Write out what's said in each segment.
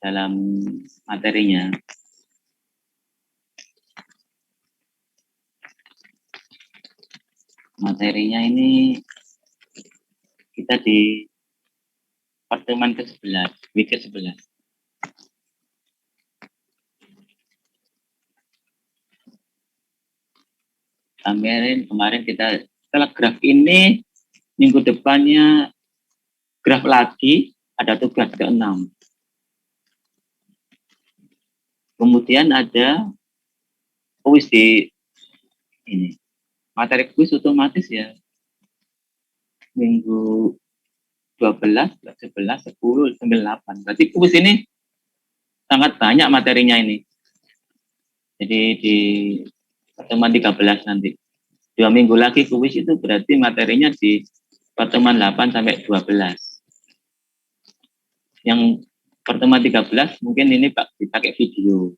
dalam materinya. Materinya ini kita di pertemuan ke-11, week ke-11. Kemarin kita setelah graf ini, minggu depannya graf lagi, ada tugas ke-6. Kemudian ada kuis di ini. Materi kuis otomatis ya. Minggu 12, 11, 10, 9, 8. Berarti kuis ini sangat banyak materinya ini. Jadi di pertemuan 13 nanti. 2 minggu lagi kuis itu berarti materinya di pertemuan 8 sampai 12. Yang pertemuan 13 mungkin ini dipakai video.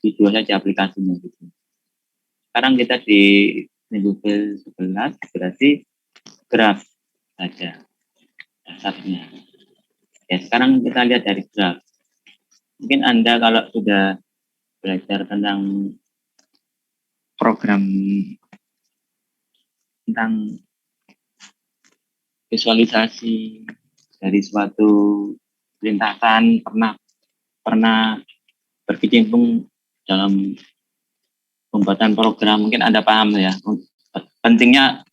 Video saja aplikasinya gitu. Sekarang kita di minggu ke-11 berarti graf saja dasarnya. Ya, sekarang kita lihat dari graf. Mungkin Anda kalau sudah belajar tentang program tentang visualisasi dari suatu lintasan, pernah berkecimpung dalam pembuatan program, mungkin Anda paham ya, pentingnya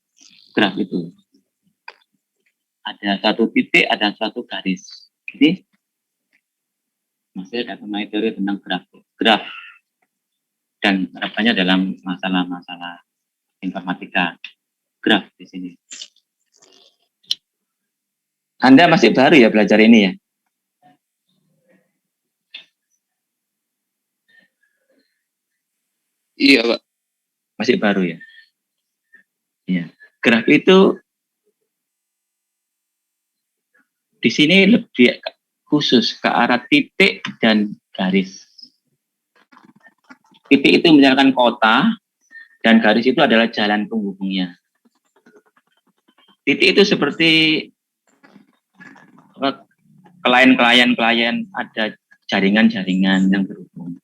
graf itu. Ada satu titik, ada satu garis. Jadi, masih ada materi tentang graf dan harapannya dalam masalah-masalah informatika graf di sini. Anda masih baru ya belajar ini ya? Iya, Pak. Masih baru ya? Iya. Graf itu di sini lebih khusus ke arah titik dan garis. Titik itu misalkan kota, dan garis itu adalah jalan penghubungnya. Titik itu seperti klien-klien, ada jaringan-jaringan yang berhubung.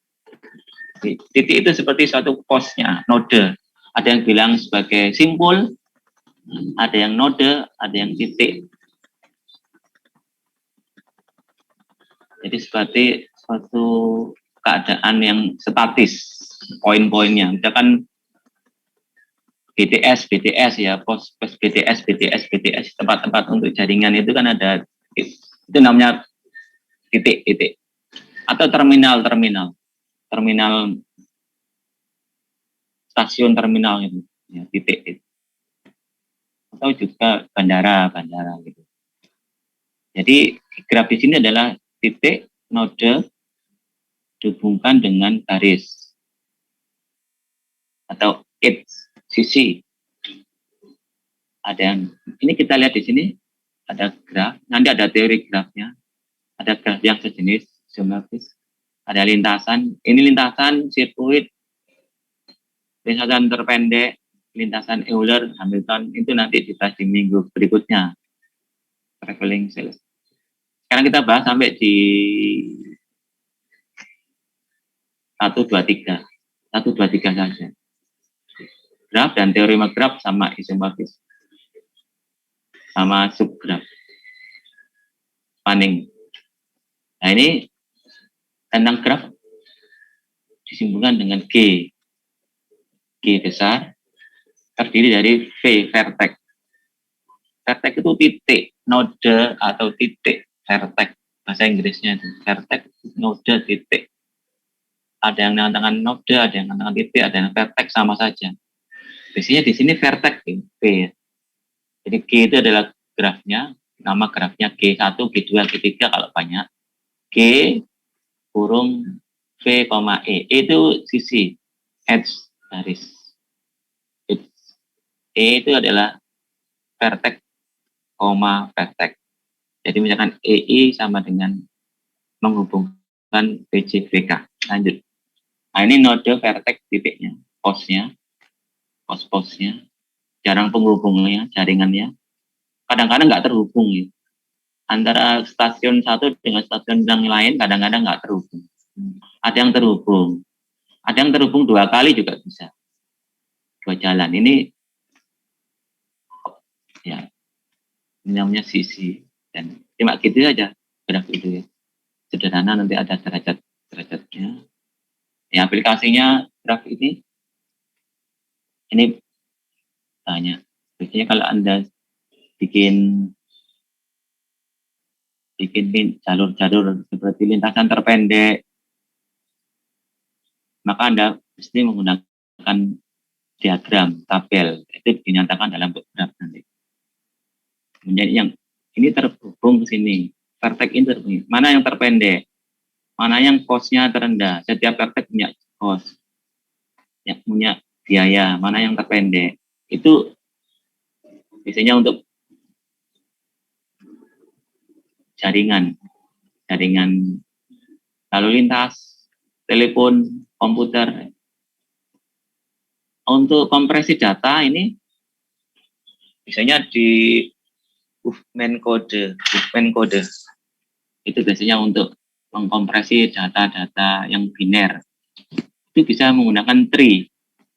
Titik itu seperti suatu posnya, node. Ada yang bilang sebagai simpul, ada yang node, ada yang titik. Jadi seperti suatu keadaan yang statis, poin-poinnya. Misalkan BTS ya, pos BTS, tempat-tempat untuk jaringan itu kan ada, itu namanya titik. Atau terminal, stasiun terminal itu, ya, titik. Atau juga bandara gitu. Jadi graf di sini adalah titik, node, dihubungkan dengan garis atau sisi. Ada yang ini kita lihat di sini ada graf, nanti ada teori grafnya, ada graf yang sejenis geometris, ada lintasan, ini lintasan sirkuit, lintasan terpendek, lintasan Euler, Hamilton, itu nanti dibahas di minggu berikutnya. Traveling sales. Sekarang kita bahas sampai di 1, 2, 3 saja. Graf dan teorema graf sama isomorfis, sama subgraf, spanning. Nah ini tentang graf disimpulkan dengan G besar, terdiri dari V, vertex. Vertex itu titik, node atau titik, vertex. Bahasa Inggrisnya itu, vertex, node, titik. Ada yang mengatakan node, ada yang mengatakan titik, ada yang vertex, sama saja. Biasanya di sini vertex, V. Jadi G itu adalah grafnya, nama grafnya G1, G2, G3 kalau banyak. G kurung V, E. E itu sisi, edge, garis. E itu adalah vertex, vertex. Jadi misalkan EI sama dengan menghubungkan BC, BK. Lanjut. Nah ini node vertex titiknya, posnya, pos-posnya, jarang penghubungnya, jaringannya. Kadang-kadang nggak terhubung ya. antara stasiun satu dengan stasiun yang lain kadang-kadang nggak terhubung. Ada yang terhubung. Ada yang terhubung 2 kali juga bisa. 2 jalan. Ini ya namanya sisi. Dan cuma gitu aja graf itu ya. Sederhana, nanti ada derajat-derajatnya. Ya, aplikasinya graf ini banyak. Biasanya kalau Anda bikin jalur-jalur seperti lintasan terpendek, maka Anda mesti menggunakan diagram, tabel. Itu dinyatakan dalam graf nanti. Menjadi yang ini terhubung ke sini, vertex ini terhubung. Mana yang terpendek, mana yang cost-nya terendah. Setiap vertex punya cost, yang punya biaya. Mana yang terpendek. Itu biasanya untuk jaringan lalu lintas, telepon, komputer. Untuk kompresi data ini biasanya di movement code. Itu biasanya untuk mengkompresi data-data yang biner. Itu bisa menggunakan tree.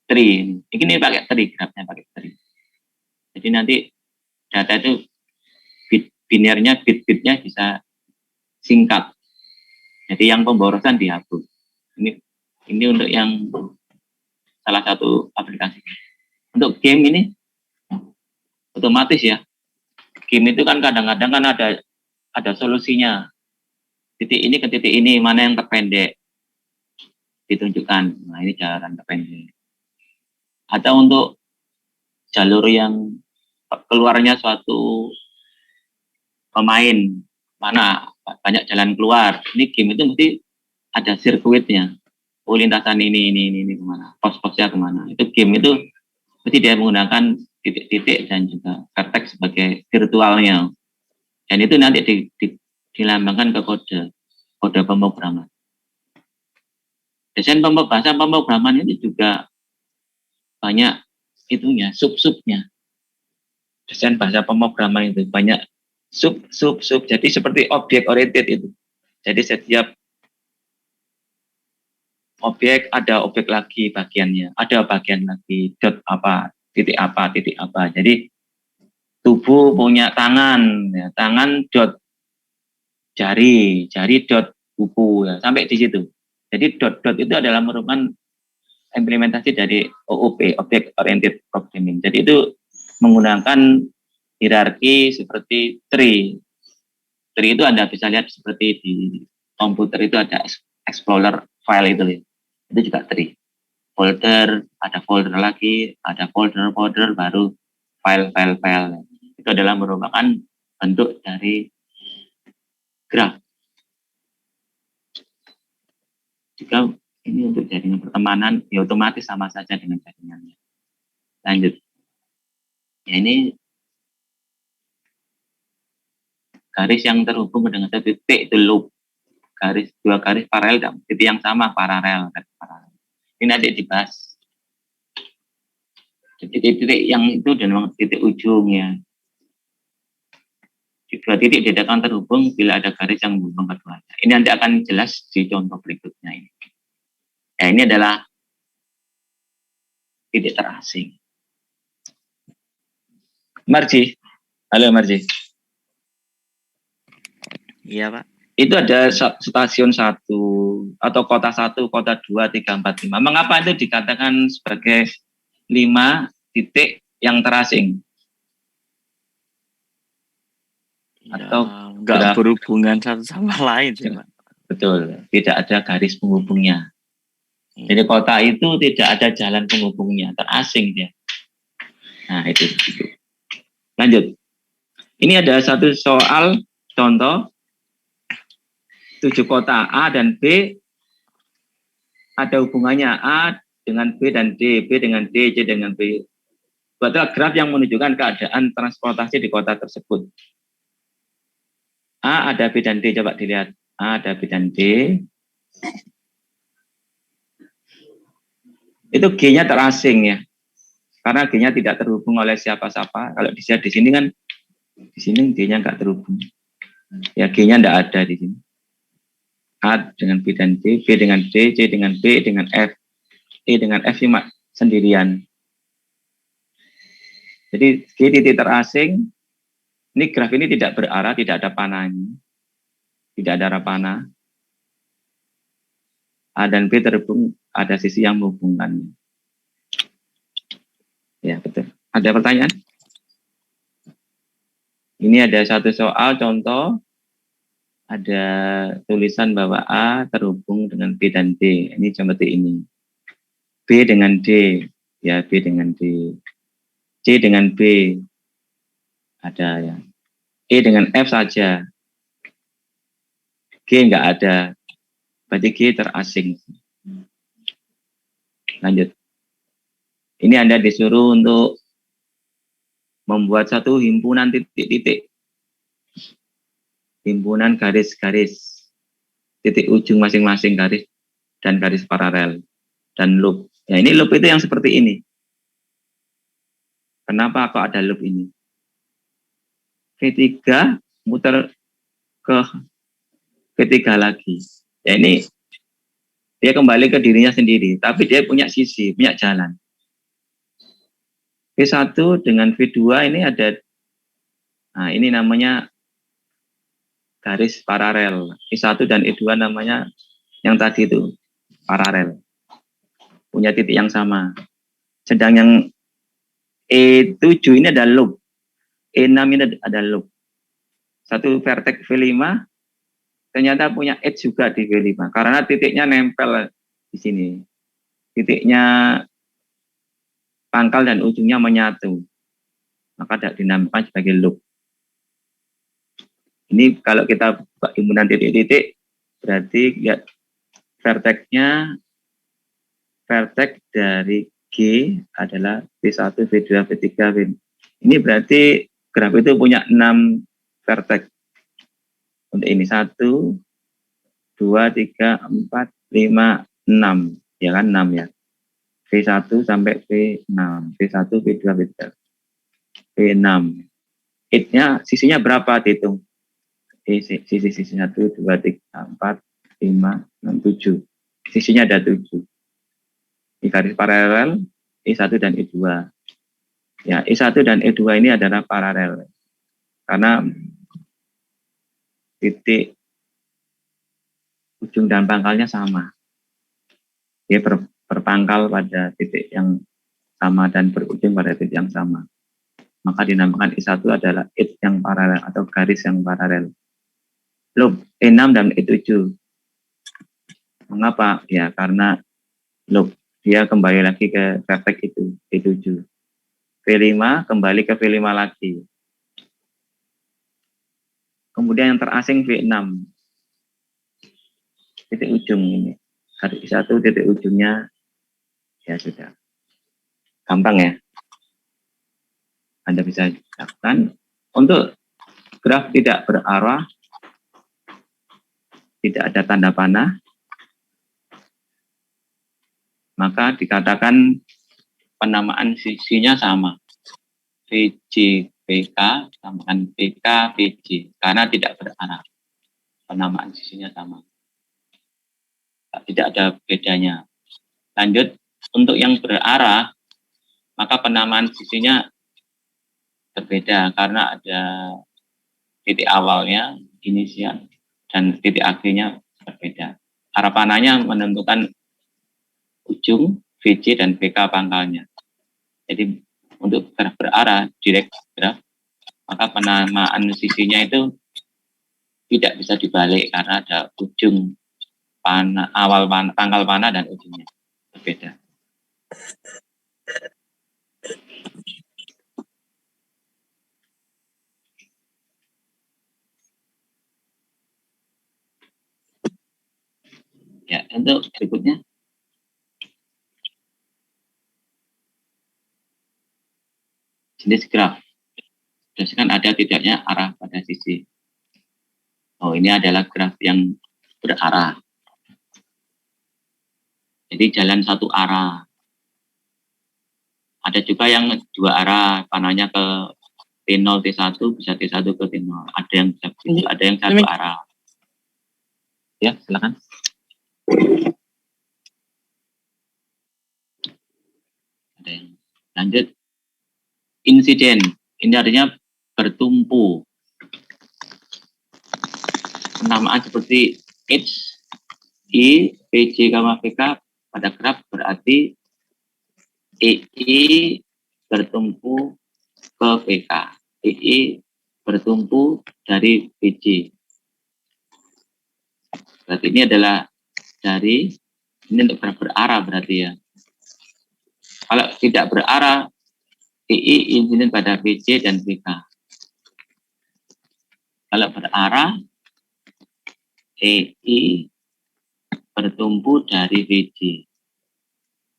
Ini pakai tree, grafnya pakai tree. Jadi nanti data itu binernya, bit-bitnya bisa singkat. Jadi yang pemborosan dihapus. Ini untuk yang salah satu aplikasi. Untuk game ini otomatis ya. Game itu kan kadang-kadang kan ada solusinya. Titik ini ke titik ini, mana yang terpendek ditunjukkan. Nah, ini jalan terpendek. Atau untuk jalur yang keluarnya suatu pemain, mana banyak jalan keluar. Ini game itu mesti ada sirkuitnya. Oh, lintasan ini kemana, pos-posnya kemana. Itu game itu mesti dia menggunakan titik-titik dan juga vertex sebagai virtualnya. Dan itu nanti dilambangkan ke kode pemrograman. Desain bahasa pemrograman ini juga banyak itunya, sub-subnya. Desain bahasa pemrograman itu banyak sub. Jadi seperti objek oriented itu. Jadi setiap objek ada objek lagi bagiannya, ada bagian lagi dot apa, titik apa. Jadi tubuh punya tangan, ya, tangan dot jari dot kuku, ya, sampai di situ. Jadi dot itu adalah merupakan implementasi dari OOP, Object Oriented Programming. Jadi itu menggunakan hierarki seperti tree. Tree itu Anda bisa lihat seperti di komputer itu ada explorer file itu. Itu juga tree. Folder, ada folder lagi, ada folder, baru file. Itu adalah merupakan bentuk dari graf. Jika ini untuk jaringan pertemanan, ya otomatis sama saja dengan jaringannya. Lanjut. Ya, ini garis yang terhubung dengan satu titik itu loop. Dua garis paralel, titik yang sama paralel. Ini nanti dibahas. Titik-titik yang itu dan memang titik ujungnya. Dua titik tidak akan terhubung bila ada garis yang menghubung keduanya. Ini nanti akan jelas di contoh berikutnya ini. Ya, ini adalah titik terasing. Marji, halo Marji. Iya Pak. Itu ada stasiun 1 atau kota 1, kota 2, 3, 4, 5. Mengapa itu dikatakan sebagai 5 titik yang terasing? Atau nggak berhubungan satu sama lain sih Pak. Betul, tidak ada garis penghubungnya. Jadi kota itu tidak ada jalan penghubungnya, terasing dia. Nah, itu. Lanjut. Ini ada satu soal contoh 7 kota A dan B, ada hubungannya A dengan B dan D, B dengan D, C dengan B. Buatlah graf yang menunjukkan keadaan transportasi di kota tersebut. A ada B dan D, coba dilihat. A ada B dan D. Itu G-nya terasing ya. Karena G-nya tidak terhubung oleh siapa-siapa. Kalau dilihat di sini kan, di sini G-nya nggak terhubung. Ya, G-nya tidak ada di sini. A dengan B dan C, B dengan D, C dengan B, dengan F, E dengan F cuma sendirian. Jadi G titik terasing, ini graf ini tidak berarah, tidak ada panahnya, tidak ada arah panah. A dan B terhubung, ada sisi yang menghubungkannya. Ya, betul. Ada pertanyaan? Ini ada satu soal contoh, ada tulisan bahwa A terhubung dengan B dan D. Ini seperti ini. B dengan D, ya B dengan D. C dengan B, ada ya. E dengan F saja. G enggak ada. Berarti G terasing. Lanjut. Ini Anda disuruh untuk membuat satu himpunan titik-titik. Himpunan garis-garis. Titik ujung masing-masing garis dan garis paralel. Dan loop. Ya, ini loop itu yang seperti ini. Kenapa kok ada loop ini? V3 muter ke V3 lagi. Ya, ini dia kembali ke dirinya sendiri. Tapi dia punya sisi, punya jalan. V1 dengan V2 ini ada, nah ini namanya garis paralel. E1 dan E2 namanya yang tadi itu paralel. Punya titik yang sama. Sedang yang E7 ini ada loop. E6 ini ada loop. Satu vertex V5 ternyata punya edge juga di V5. Karena titiknya nempel di sini. Titiknya pangkal dan ujungnya menyatu. Maka dinamakan sebagai loop. Ini kalau kita buka himpunan titik-titik, berarti lihat vertexnya, vertex dari G adalah V1, V2, V3, V. Ini berarti graf itu punya 6 vertex. Untuk ini 1, 2, 3, 4, 5, 6. Ya kan 6 ya. V1 sampai V6. V1, V2, V3. V6. It-nya sisinya berapa dihitung? Sisi 1, 2, 3, 4, 5, 6, 7. Sisinya ada 7. Di garis paralel E1 dan E2. Ya, E1 dan E2 ini adalah paralel. Karena titik ujung dan pangkalnya sama. Dia berpangkal pada titik yang sama dan berujung pada titik yang sama. Maka dinamakan E1 adalah it yang paralel atau garis yang paralel. Loop E6 dan E7. Mengapa? Ya, karena loop dia kembali lagi ke vertex itu, E7. V5 kembali ke V5 lagi. Kemudian yang terasing V6. Titik ujung ini. Garis satu titik ujungnya, ya sudah. Gampang ya. Anda bisa lakukan. Untuk graf tidak berarah, tidak ada tanda panah, maka dikatakan penamaan sisinya sama. VJ, PK, samakan PK, VJ. Karena tidak berarah. Penamaan sisinya sama. Tidak ada bedanya. Lanjut, untuk yang berarah, maka penamaan sisinya berbeda. Karena ada titik awalnya, inisial, dan titik akhirnya berbeda. Arah panahnya menentukan ujung, VJ, dan PK pangkalnya. Jadi untuk graf berarah, direct graf, maka penamaan sisinya itu tidak bisa dibalik karena ada ujung panah, awal panah, pangkal panah dan ujungnya berbeda. Ya, untuk berikutnya. Jenis graf. Berdasarkan ada tidaknya arah pada sisi. Oh, ini adalah graf yang berarah. Jadi jalan satu arah. Ada juga yang dua arah, panahnya ke T0 T1 bisa T1 ke T0. Ada yang bisa begitu, ada yang satu arah. Ya, silakan. Ada yang lanjut. Insiden. Ini artinya bertumpu. Penamaan seperti H, I, PJ, VK pada graf berarti EI bertumpu ke VK. EI bertumpu dari PJ. Berarti ini adalah dari, ini untuk graf berarah berarti ya. Kalau tidak berarah, EI insiden pada PJ dan VK. Kalau berarah, EI bertumpu dari VJ.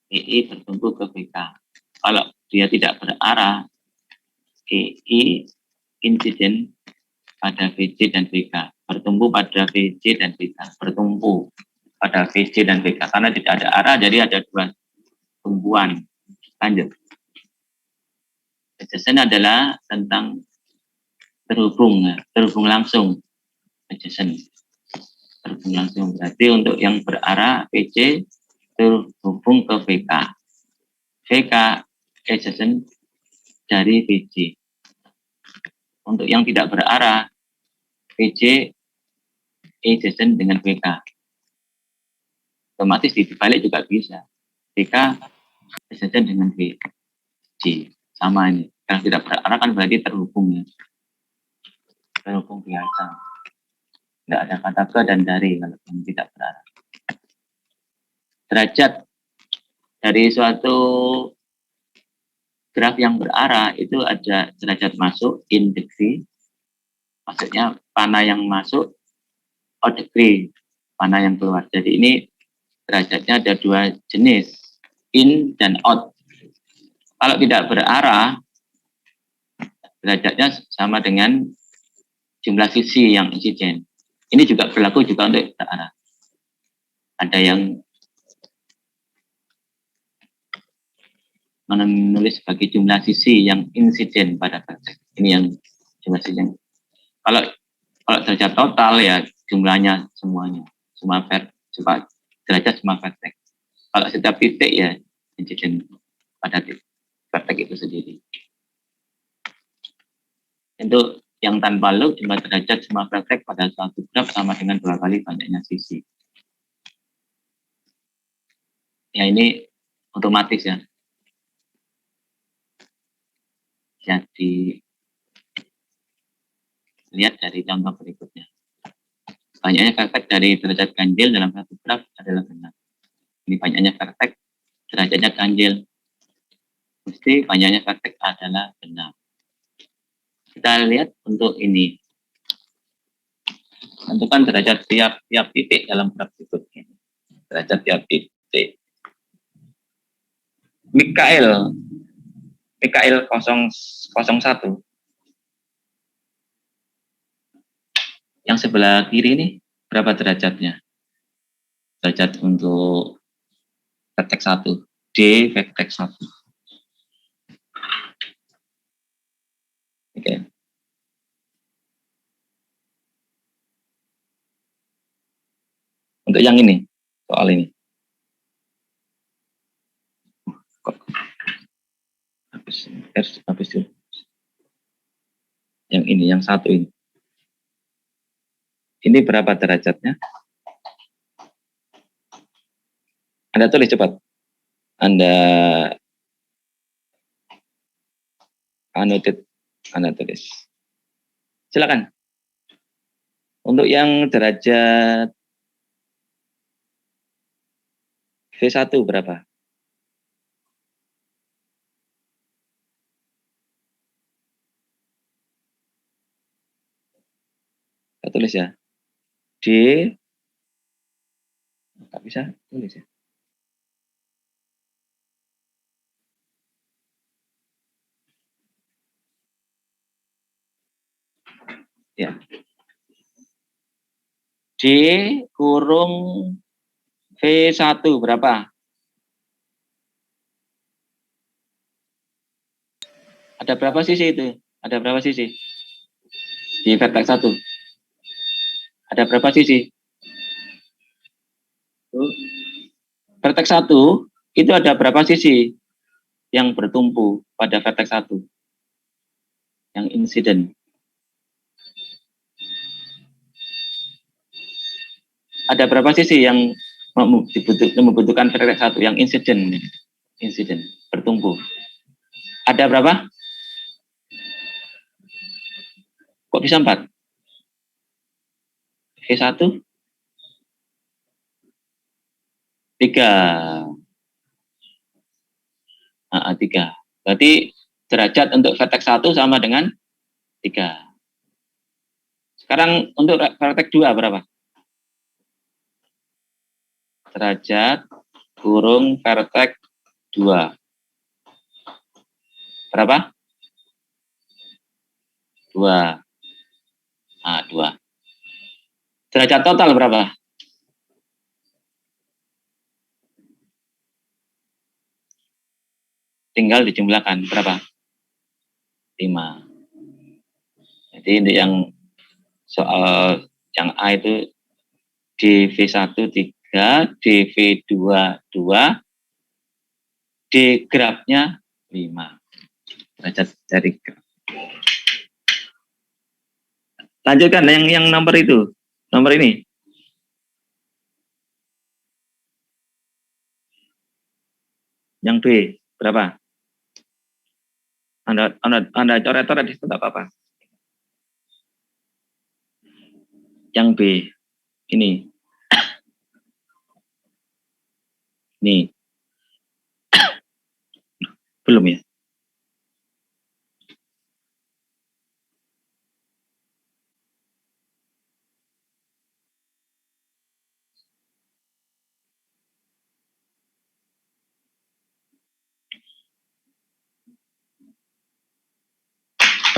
EI bertumpu ke VK. Kalau dia tidak berarah, EI insiden pada VJ dan VK. Bertumpu pada VJ dan VK. Bertumpu pada VJ dan VK. Karena tidak ada arah, jadi ada dua tumpuan. Lanjut. Adjacent adalah tentang terhubung langsung. Adjacent. Terhubung langsung. Berarti untuk yang berarah VJ terhubung ke VK. VK adjacent dari VJ. Untuk yang tidak berarah, VJ adjacent dengan VK. Otomatis dibalik juga bisa. VK adjacent dengan VJ. Sama ini. Kalau tidak berarah kan berarti terhubung ya. Terhubung biasa. Tidak ada kata ke dan dari kalau yang tidak berarah. Derajat dari suatu graf yang berarah itu ada derajat masuk in degree, maksudnya panah yang masuk, out degree, panah yang keluar. Jadi ini derajatnya ada dua jenis, in dan out. Kalau tidak berarah, derajatnya sama dengan jumlah sisi yang insiden. Ini juga berlaku juga untuk berarah. Ada yang menulis sebagai jumlah sisi yang insiden pada vertex. Ini yang jumlah sisi yang kalau derajat total ya jumlahnya semuanya, semua derajat semua vertex. Kalau setiap titik ya insiden pada vertex itu sendiri. Untuk yang tanpa loop jumlah derajat semua vertex pada suatu graf sama dengan 2 kali banyaknya sisi. Ya ini otomatis ya. Jadi lihat dari contoh berikutnya. Banyaknya vertex dari derajat ganjil dalam satu graf adalah benar. Ini banyaknya vertex, derajatnya ganjil. Mesti banyaknya vertex adalah benar. Kita lihat untuk ini. Tentukan derajat tiap titik dalam graf berikut ini. Derajat tiap titik. Mikael 001. Yang sebelah kiri ini berapa derajatnya? Derajat untuk vertex 1. D vertex 1. Oke. Untuk yang ini, soal ini. Habis dulu. Yang ini, yang satu ini. Ini berapa derajatnya? Anda tulis cepat. Anda tulis. Silakan. Untuk yang derajat V1 berapa? Saya tulis ya. D. Nggak bisa tulis ya. Ya. D kurung V1 berapa? Ada berapa sisi itu? Ada berapa sisi? Di vertex 1. Ada berapa sisi? Vertex 1 itu ada berapa sisi yang bertumpu pada vertex 1? Yang insiden. Ada berapa sisi yang membutuhkan vertex 1 yang insiden bertumpu? Ada berapa? Kok bisa 4? V1 3. 3. Berarti derajat untuk vertex 1 sama dengan 3. Sekarang untuk vertex 2 berapa? Derajat kurung vertex 2. Berapa? 2. 2. Derajat total berapa? Tinggal dijumlahkan. Berapa? 5. Jadi untuk yang soal yang A itu dV1 3, dV2 2, D grafnya 5. Derajat dari graf. Lanjutkan yang nomor itu. Nomor ini. Yang B berapa? Anda coret-coret di situ apa? Yang B ini. Nih. Belum ya?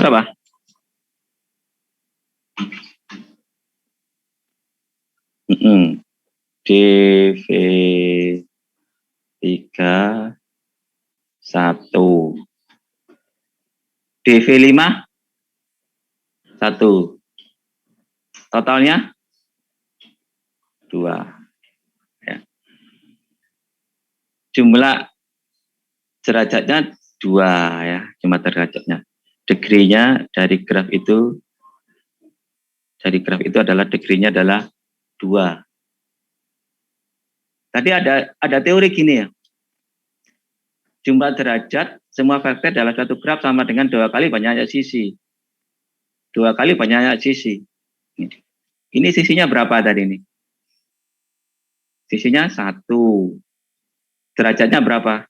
Berapa? DV 3 1. DV 5 1. Totalnya 2. Ya. Jumlah derajatnya 2 ya, jumlah derajatnya. Degree-nya dari graf itu adalah degree-nya adalah 2. Tadi ada teori gini ya. Jumlah derajat semua vertex dalam satu graf sama dengan 2 kali banyaknya sisi. 2 kali banyaknya sisi. Ini sisinya berapa tadi ini? Sisinya 1. Derajatnya berapa?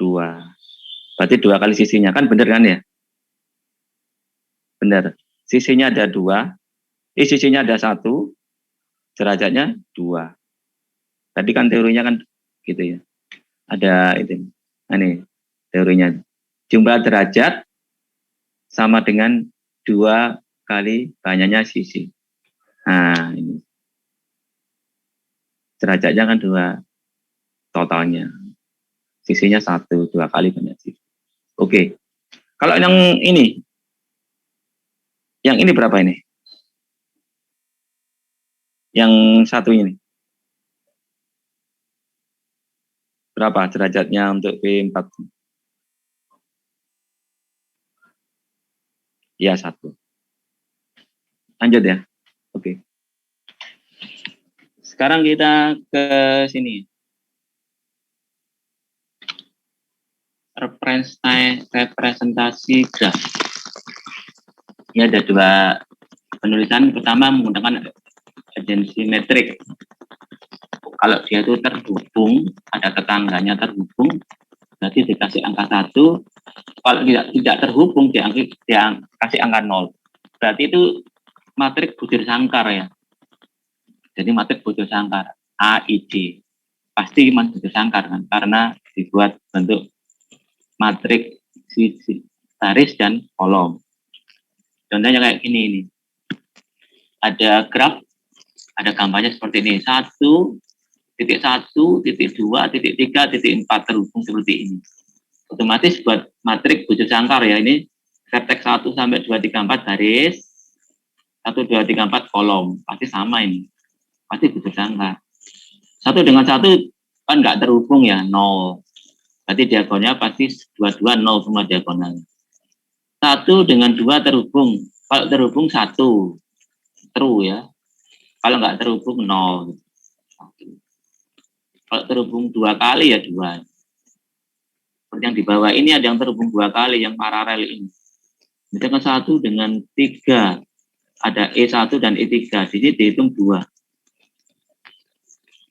2. Berarti 2 kali sisinya. Kan benar kan ya? Benar. Sisinya ada 2. Sisinya ada 1. Derajatnya 2. Tadi kan teorinya kan gitu ya. Ada itu. Nah, ini teorinya. Jumlah derajat sama dengan 2 kali banyaknya sisi. Nah, ini. Derajatnya kan 2 totalnya. Sisinya 1, 2 kali banyak sisi. Oke. Kalau yang ini berapa ini? Yang satu ini. Berapa derajatnya untuk V4? Ya, 1. Lanjut ya. Oke. Sekarang kita ke sini. Representasi graf. Ini ada 2 penulisan. Pertama menggunakan agensi metrik. Kalau dia itu terhubung, ada tetangganya terhubung, berarti dikasih angka 1. Kalau tidak terhubung, dia kasih angka 0. Berarti itu matrik bujur sangkar ya. Jadi matrik bujur sangkar, AIJ. Pasti bujur sangkar kan, karena dibuat bentuk matrik sisi, baris dan kolom. Contohnya kayak gini ini. Ada graf, ada gambarnya seperti ini. 1.1, 1.2, 3, 4 terhubung seperti ini. Otomatis buat matrik bujur sangkar ya, ini vertex 1 sampai 2, 3, 4 garis, 1, 2, 3, 4 kolom. Pasti sama ini. Pasti bersangka. 1 dengan 1 kan nggak terhubung ya, 0. Berarti diagonalnya pasti 2, 2, 0 semua diagonalnya. 1 dengan 2 terhubung. Kalau terhubung 1, true ya. Kalau nggak terhubung 0. Kalau terhubung 2 kali ya 2. Seperti yang di bawah ini ada yang terhubung 2 kali, yang paralel ini. Misalkan 1 dengan 3, ada E1 dan E3, di sini dihitung 2.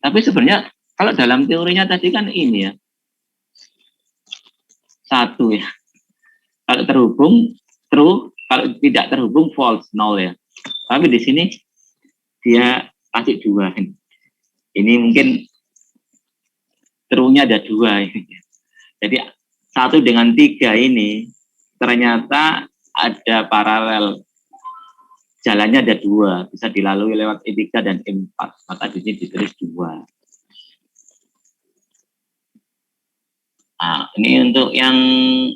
Tapi sebenarnya kalau dalam teorinya tadi kan ini ya, 1 ya. Kalau terhubung, true. Kalau tidak terhubung, false, 0 ya. Tapi di sini dia kasih 2. Ini mungkin true-nya ada 2. Jadi 1 dengan 3 ini ternyata ada paralel. Jalannya ada 2, bisa dilalui lewat E3 dan E4. Maka di sini ditulis 2. Nah, ini untuk yang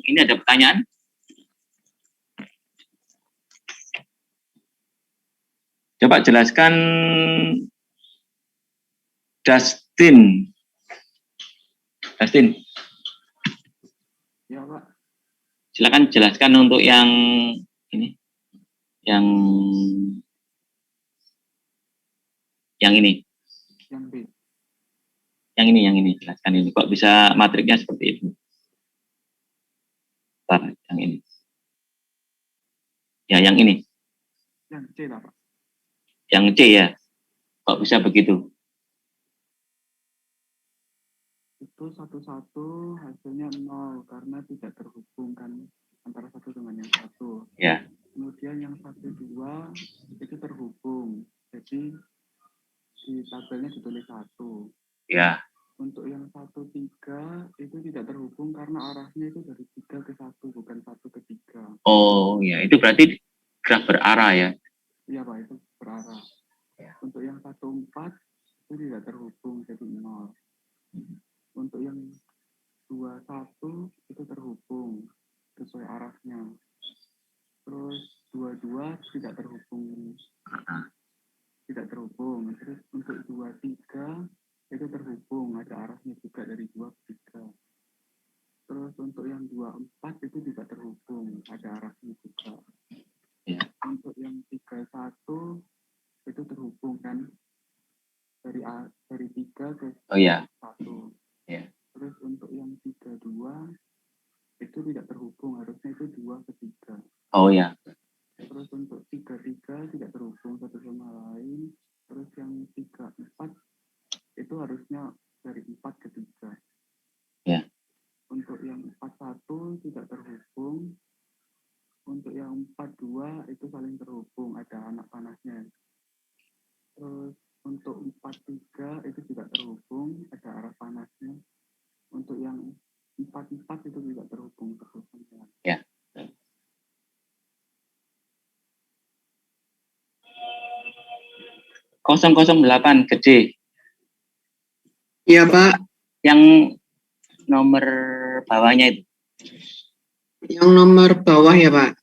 ini ada pertanyaan? Coba jelaskan Dustin. Dustin. Ya, Pak. Silakan jelaskan untuk yang ini. Yang ini. Yang B. Yang ini, jelaskan ini. Kok bisa matriknya seperti itu? Bentar, yang ini. Ya, yang ini. Yang C lah, Pak. Yang C ya. Kok bisa begitu? Itu satu-satu hasilnya 0 karena tidak terhubung kan antara 1 dengan yang 1. Ya. Kemudian yang 1, 2 itu terhubung. Jadi di tabelnya ditulis 1. Ya. Untuk yang 1, 3 itu tidak terhubung karena arahnya itu dari 3 ke 1, bukan 1 ke 3. Oh ya, itu berarti graf berarah ya. Iya, Pak, itu berarah. Ya. Untuk yang 1, 4 itu tidak terhubung, jadi 0. Untuk yang 2, 1 itu terhubung sesuai arahnya. Terus 2, 2 tidak terhubung. Terus untuk 2, 3 itu terhubung, ada arahnya juga dari 2 ke 3. Terus untuk yang 2, 4 itu tidak terhubung, ada arahnya juga. Ya. Untuk yang 3, 1 itu terhubung kan dari 3 ke 1. Oh ya. Ya. Terus untuk yang 3, 2 itu tidak terhubung, harusnya itu 2 ke 3. Oh ya. Terus untuk 3, 3 tidak terhubung satu sama lain. Terus yang 3, 4 itu harusnya dari 4 ke 3. Ya. Untuk yang 4, 1 tidak terhubung. Untuk yang 4, 2 itu saling terhubung, ada anak panahnya. Terus untuk 4, 3 itu tidak terhubung, ada arah panasnya. Untuk yang 4, 4 itu tidak terhubung. Ya. 008 gede. Iya, Pak. Yang nomor bawahnya itu. Yang nomor bawah ya, Pak.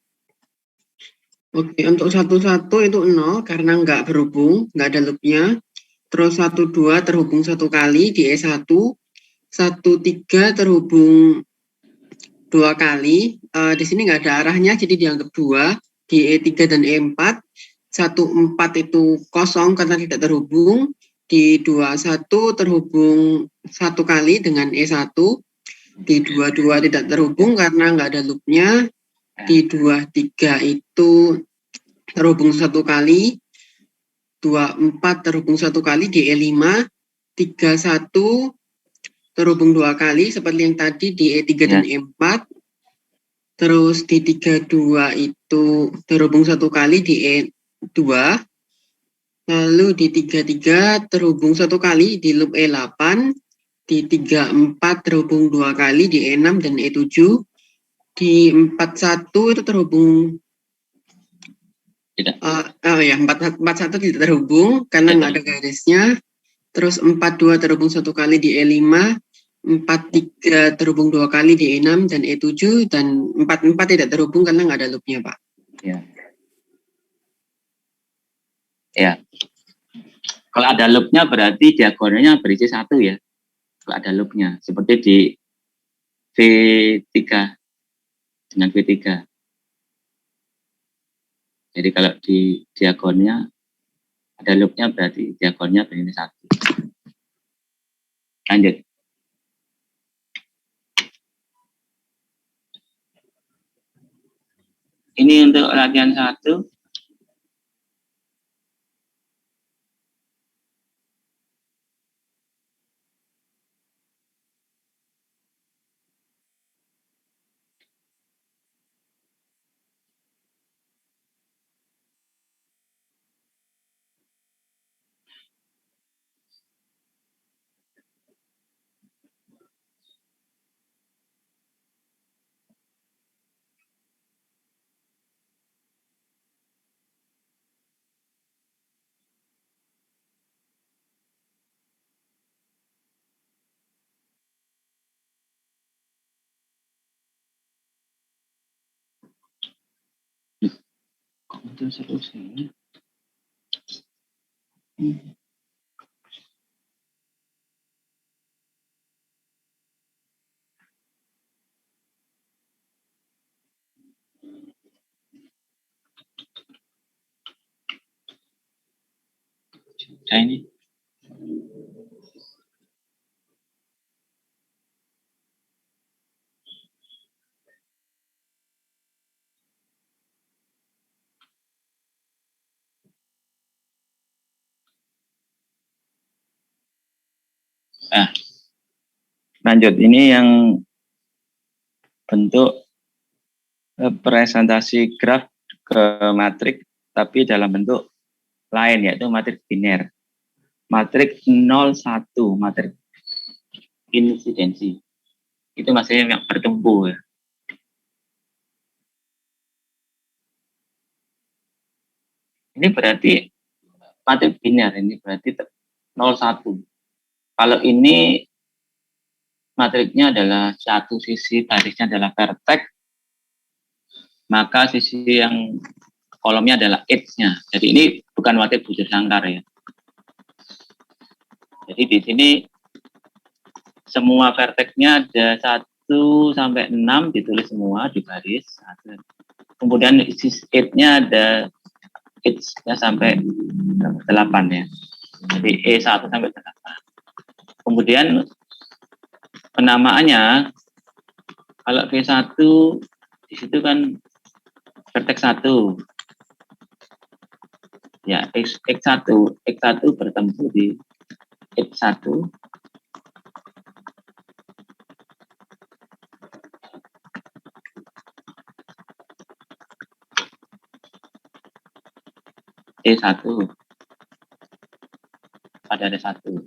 Oke, untuk 1-1 itu 0 karena nggak berhubung, nggak ada loopnya. Terus 1-2 terhubung 1 kali di E1. 1-3 terhubung 2 kali. Di sini nggak ada arahnya, jadi dianggap 2. Di E3 dan E4. 1-4 itu kosong karena tidak terhubung. Di 2-1 terhubung 1 kali dengan E1. Di 2-2 tidak terhubung karena nggak ada loopnya. Di 2-3 itu terhubung 1 kali. 2-4 terhubung 1 kali di E5. 3-1 terhubung 2 kali seperti yang tadi di E3 dan E4. Terus di 3-2 itu terhubung 1 kali di E2. Lalu di 3-3 terhubung 1 kali di loop E8. Di 3-4 terhubung 2 kali di E6 dan E7. Di 4-1 itu terhubung tidak. 4-1 tidak terhubung karena nggak ada garisnya. Terus 4-2 terhubung 1 kali di E5. 4-3 terhubung 2 kali di E6 dan E7, dan 4-4 tidak terhubung karena nggak ada loopnya, Pak. Ya. Kalau ada loopnya berarti diagonalnya berisi 1 ya. Kalau ada loopnya. Seperti di V3 dengan V3. Jadi kalau di diagonalnya ada loopnya berarti diagonalnya berisi 1. Lanjut. Ini untuk latihan 1. Itu solusinya. Nah, ini. Nah, lanjut. Ini yang bentuk presentasi graf ke matrik tapi dalam bentuk lain, yaitu matrik biner. Matrik 0,1, matrik insidensi. Itu masih yang bertumpu ya. Ini berarti matrik biner, ini berarti 0,1. Kalau ini matriknya adalah satu sisi barisnya adalah vertex, maka sisi yang kolomnya adalah edge-nya. Jadi ini bukan matrik bujur sangkar ya. Jadi di sini semua vertexnya ada 1 sampai 6 ditulis semua di baris. Kemudian edge-nya ada edge-nya sampai 8 ya. Jadi E1 sampai 8. Kemudian penamaannya kalau V1 di situ kan vertex 1. Ya, X1 bertemu di X1. E1 pada ada 1.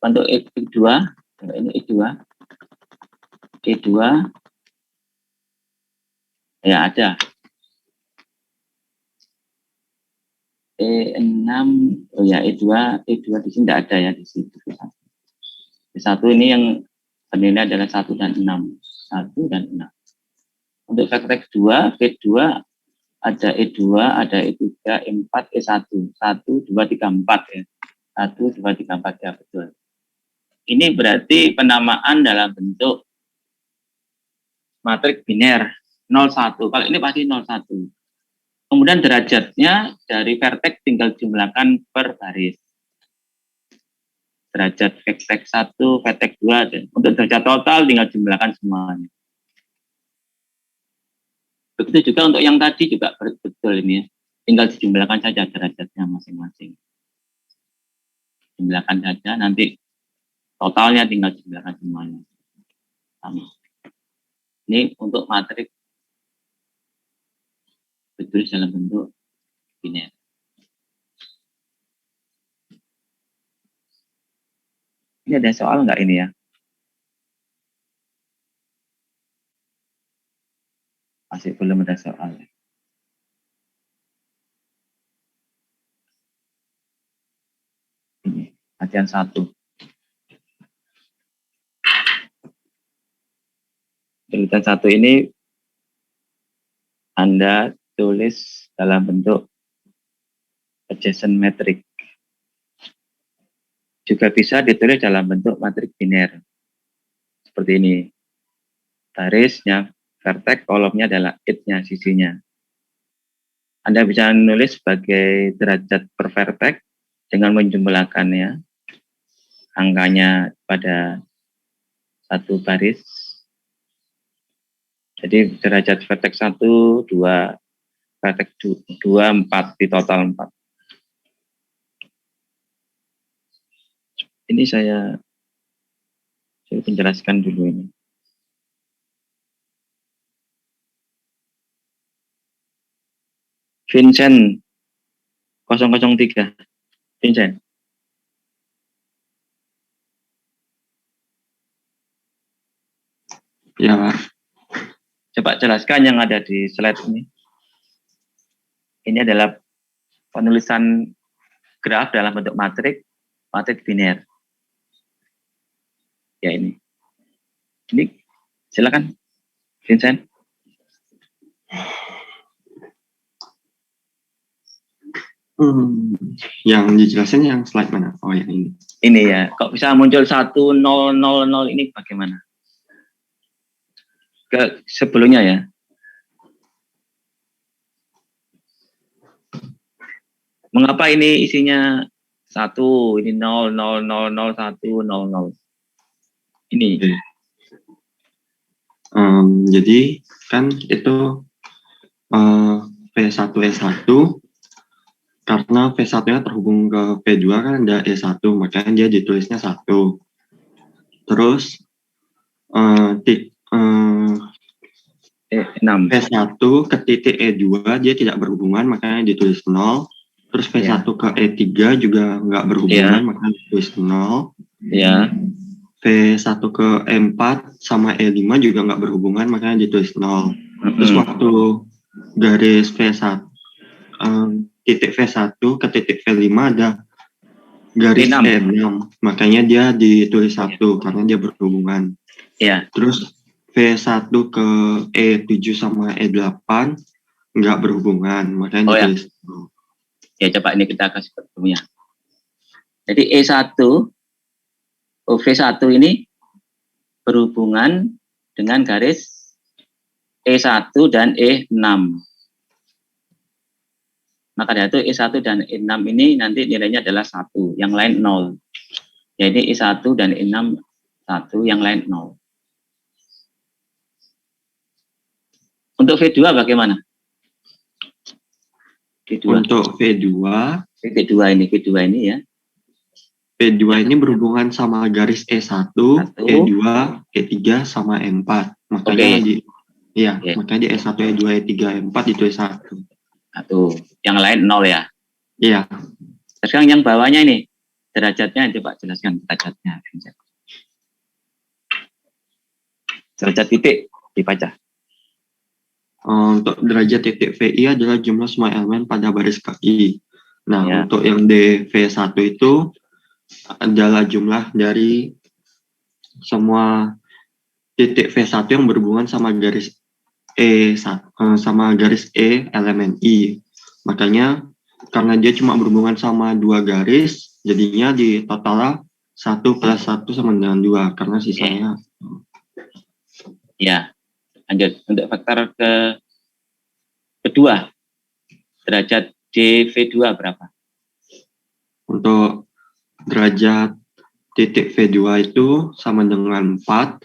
Untuk E2, ini E2 ya ada. E6, oh ya E2 di sini tidak ada ya di situ. E1 ini yang bernilai adalah 1 dan 6. 1 dan 6. Untuk vertex 2, V2 ada E2, ada E3, E4, E1. 1, 2, 3, 4 ya. 1, 2, 3, 4 ya betul. Ini berarti penamaan dalam bentuk matrik biner 0,1. Kalau ini pasti 0,1. Kemudian derajatnya dari vertex tinggal jumlahkan per baris. Derajat vertex 1, vertex 2. Untuk derajat total tinggal jumlahkan semuanya. Begitu juga untuk yang tadi juga betul ini ya. Tinggal dijumlahkan saja derajatnya masing-masing. Jumlahkan saja, nanti totalnya tinggal jumlahkan semuanya. Sama. Ini untuk matrik betul dalam bentuk biner. Ini ada soal nggak ini ya? Masih belum ada soal. Ini latihan 1. Penulisan 1 ini Anda tulis dalam bentuk adjacent matrix. Juga bisa ditulis dalam bentuk matriks biner. Seperti ini. Barisnya vertex, kolomnya adalah id-nya, sisinya. Anda bisa menulis sebagai derajat per vertex dengan menjumlahkannya, angkanya pada satu baris. Jadi derajat vertex 1, 2, vertex 2, 4, di total 4. Ini saya menjelaskan dulu ini. Vincent 003. Vincent. Ya, Pak. Coba jelaskan yang ada di slide ini. Ini adalah penulisan graf dalam bentuk matriks biner. Ya ini. Ini silakan Vincent. Yang dijelasin yang slide mana? Oh, yang ini. Ini ya, kok bisa muncul 1000 ini bagaimana? Ke sebelumnya ya. Mengapa ini isinya 1, ini 0, 0, 0, 0, 1, 0, 0. Ini. Jadi kan itu V1 E1 karena V1-nya terhubung ke V2 kan ada E1, makanya dia ditulisnya 1. Terus E6. V1 ke titik E2 dia tidak berhubungan, makanya ditulis 0. Terus V1 ke E3 juga nggak berhubungan, makanya ditulis 0. Ya. V1 ke E4 sama E5 juga nggak berhubungan, makanya ditulis 0. Terus waktu garis V1, titik V1 ke titik V5 ada garis E6, makanya dia ditulis 1 karena dia berhubungan. Ya. Terus V1 ke E7 sama E8 nggak berhubungan, makanya ditulis 0. Ya, coba ini kita kasih pertemunya. Jadi E1, V1 ini berhubungan dengan garis E1 dan E6. Maka dari itu E1 dan E6 ini nanti nilainya adalah 1, yang lain 0. Jadi E1 dan E6 1, yang lain 0. Untuk V2 bagaimana? V2. Untuk V2 ini ya. V2 ini berhubungan sama garis E1, E2, E3 sama E4. Makanya makanya di E1, E2, E3, E4 ditulis 1. Yang lain 0 ya. Iya. Sekarang yang bawahnya ini derajatnya, coba jelaskan derajatnya. Derajat titik dibaca. Untuk derajat titik VI adalah jumlah semua elemen pada baris kaki. Nah, untuk yang DV1 itu adalah jumlah dari semua titik V1 yang berhubungan sama garis E elemen I. Makanya karena dia cuma berhubungan sama 2 garis, jadinya di totalnya 1 plus 1 sama dengan 2 karena sisanya. Ya. Lanjut untuk faktor kedua, derajat dV2 berapa? Untuk derajat titik V2 itu sama dengan 4.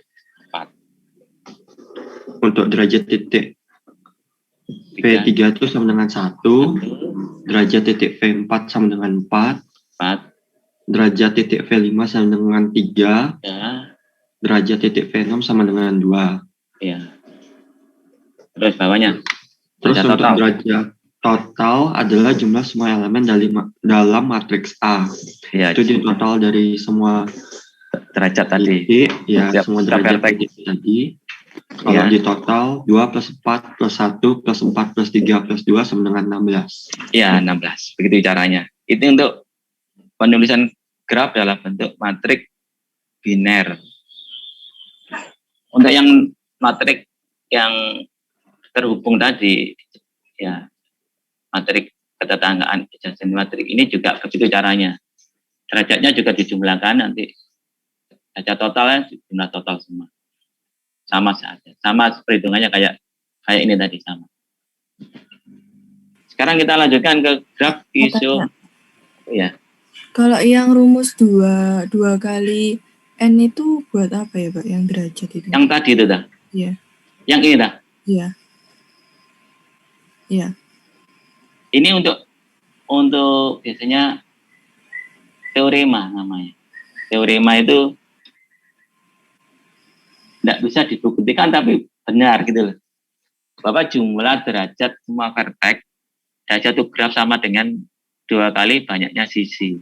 Untuk derajat titik V3 itu sama dengan 1. Derajat titik V4 sama dengan 4. Derajat titik V5 sama dengan 3. Derajat titik V6 sama dengan 2. Iya. Terus bawahnya. Terus untuk derajat total adalah jumlah semua elemen dalam matriks A. Ya, itu di total dari semua derajat tadi. Ya, semua derajat tadi. Kalau di total 2 plus 4 plus 1 plus 4 plus 3 plus 2 sama dengan 16. Ya, 16. Begitu caranya. Itu untuk penulisan graf dalam bentuk matriks biner. Untuk yang matriks yang terhubung tadi, ya matrik ketetanggaan adjacent matrik ini juga begitu caranya. Derajatnya juga dijumlahkan nanti derajat totalnya jumlah total semua. Sama saja. Sama perhitungannya kayak ini tadi sama. Sekarang kita lanjutkan ke graf iso. Ya. Kalau yang rumus 2 kali N itu buat apa ya, Pak? Yang derajat itu? Yang tadi itu dah. Iya. Yang ini dah. Iya. Iya. Ini untuk biasanya teorema namanya. Teorema itu tidak bisa dibuktikan tapi benar gitu loh. Bahwa jumlah derajat semua vertex dari satu graf sama dengan 2 kali banyaknya sisi.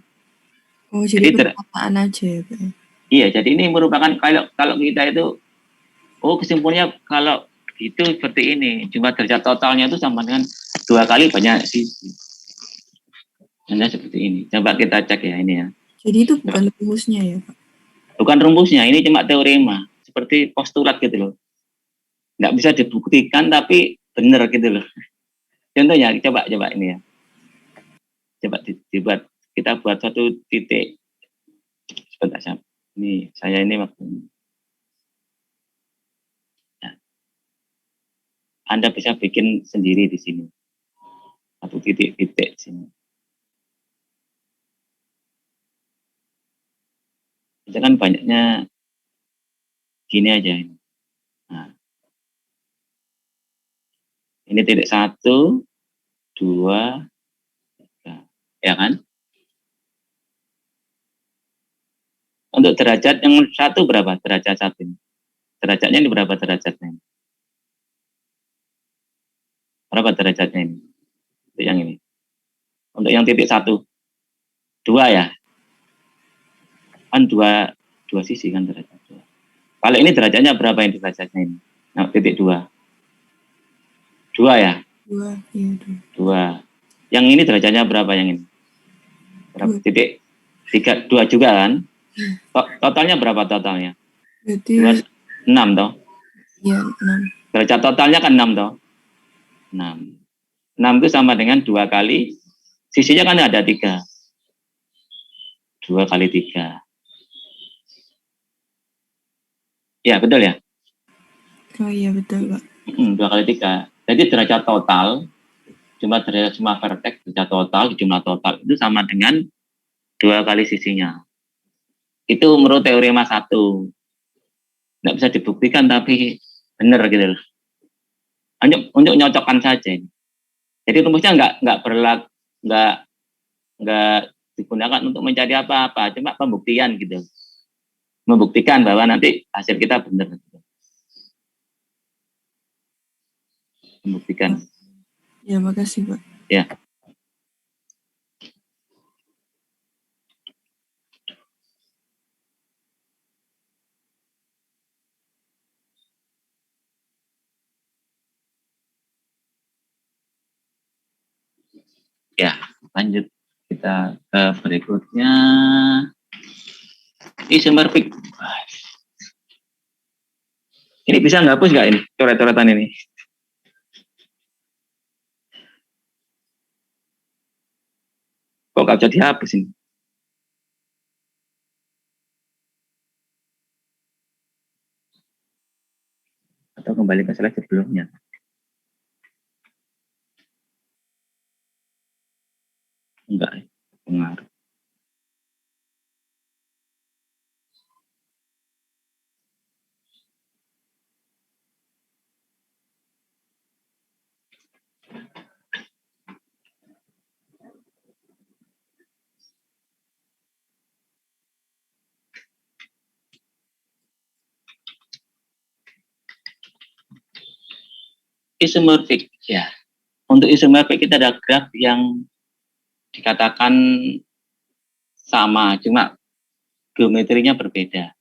Oh, jadi perkataan aja ya, Pak? Iya, jadi ini merupakan kalau kita itu, kesimpulannya kalau itu seperti ini, jumlah derajat totalnya itu sama dengan 2 kali banyak sisi. Hanya seperti ini. Coba kita cek ya ini ya. Jadi itu bukan rumusnya ya, Pak? Bukan rumusnya, ini cuma teorema, seperti postulat gitu loh. Nggak bisa dibuktikan tapi benar gitu loh. Contohnya, coba ini ya. Coba dibuat, kita buat satu titik. Sebentar, ini saya ini waktu ini. Nah, Anda bisa bikin sendiri di sini. Satu titik-titik sini. Misalkan banyaknya gini aja ini. Nah, ini titik 1, 2, 3, ya kan? Untuk derajat yang 1 berapa? Derajat 1 ini. Derajatnya ini berapa derajatnya? Berapa derajatnya ini? Untuk yang ini. Untuk yang titik 1. 2 ya? Kan dua sisi kan derajat 2. Kalau ini derajatnya berapa ini derajatnya ini? Nah, titik 2. 2 ya? 2, iya 2. Yang ini derajatnya berapa yang ini? Berapa? 2. Titik 3, 2 juga kan? Totalnya berapa totalnya? Berarti 6 toh? Iya, 6. Derajat totalnya kan 6 toh? 6. 6 itu sama dengan 2 kali, sisinya kan ada 3. 2 kali 3. Ya, betul ya? Oh iya, betul, Pak. 2 kali 3. Jadi derajat total, jumlah derajat semua vertex, derajat total, jumlah total itu sama dengan 2 kali sisinya. Itu menurut teorema 1. Nggak bisa dibuktikan, tapi benar gitu loh. Untuk nyocokkan saja ini. Jadi rumusnya nggak digunakan untuk mencari apa-apa, cuma pembuktian gitu. Membuktikan bahwa nanti hasil kita benar. Membuktikan. Ya, makasih, Pak. Ya. Ya, lanjut kita ke berikutnya. Isomerpik. Ini bisa nggak hapus nggak ini coret-coretan ini? Kok nggak bisa dihapus ini? Atau kembali ke slide sebelumnya? Enggak, pengaruh. Isomorphic, ya. Untuk isomorphic kita ada graf yang dikatakan sama, cuma geometrinya berbeda.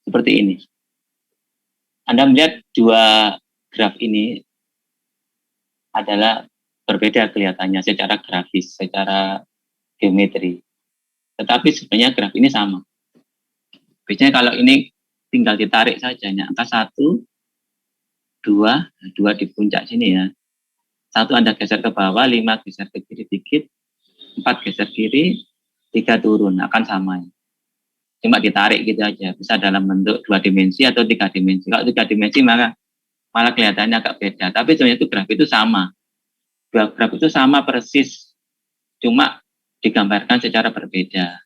Seperti ini. Anda melihat dua graf ini adalah berbeda kelihatannya secara grafis, secara geometri. Tetapi sebenarnya graf ini sama. Biasanya kalau ini tinggal ditarik saja, angka 1, 2 di puncak sini ya. 1 Anda geser ke bawah, 5 geser ke kiri dikit, 4 geser kiri, 3 turun, akan sama. Cuma ditarik gitu aja, bisa dalam bentuk 2 dimensi atau 3 dimensi. Kalau 3 dimensi malah kelihatannya agak beda, tapi sebenarnya itu graf itu sama. Graf itu sama persis, cuma digambarkan secara berbeda.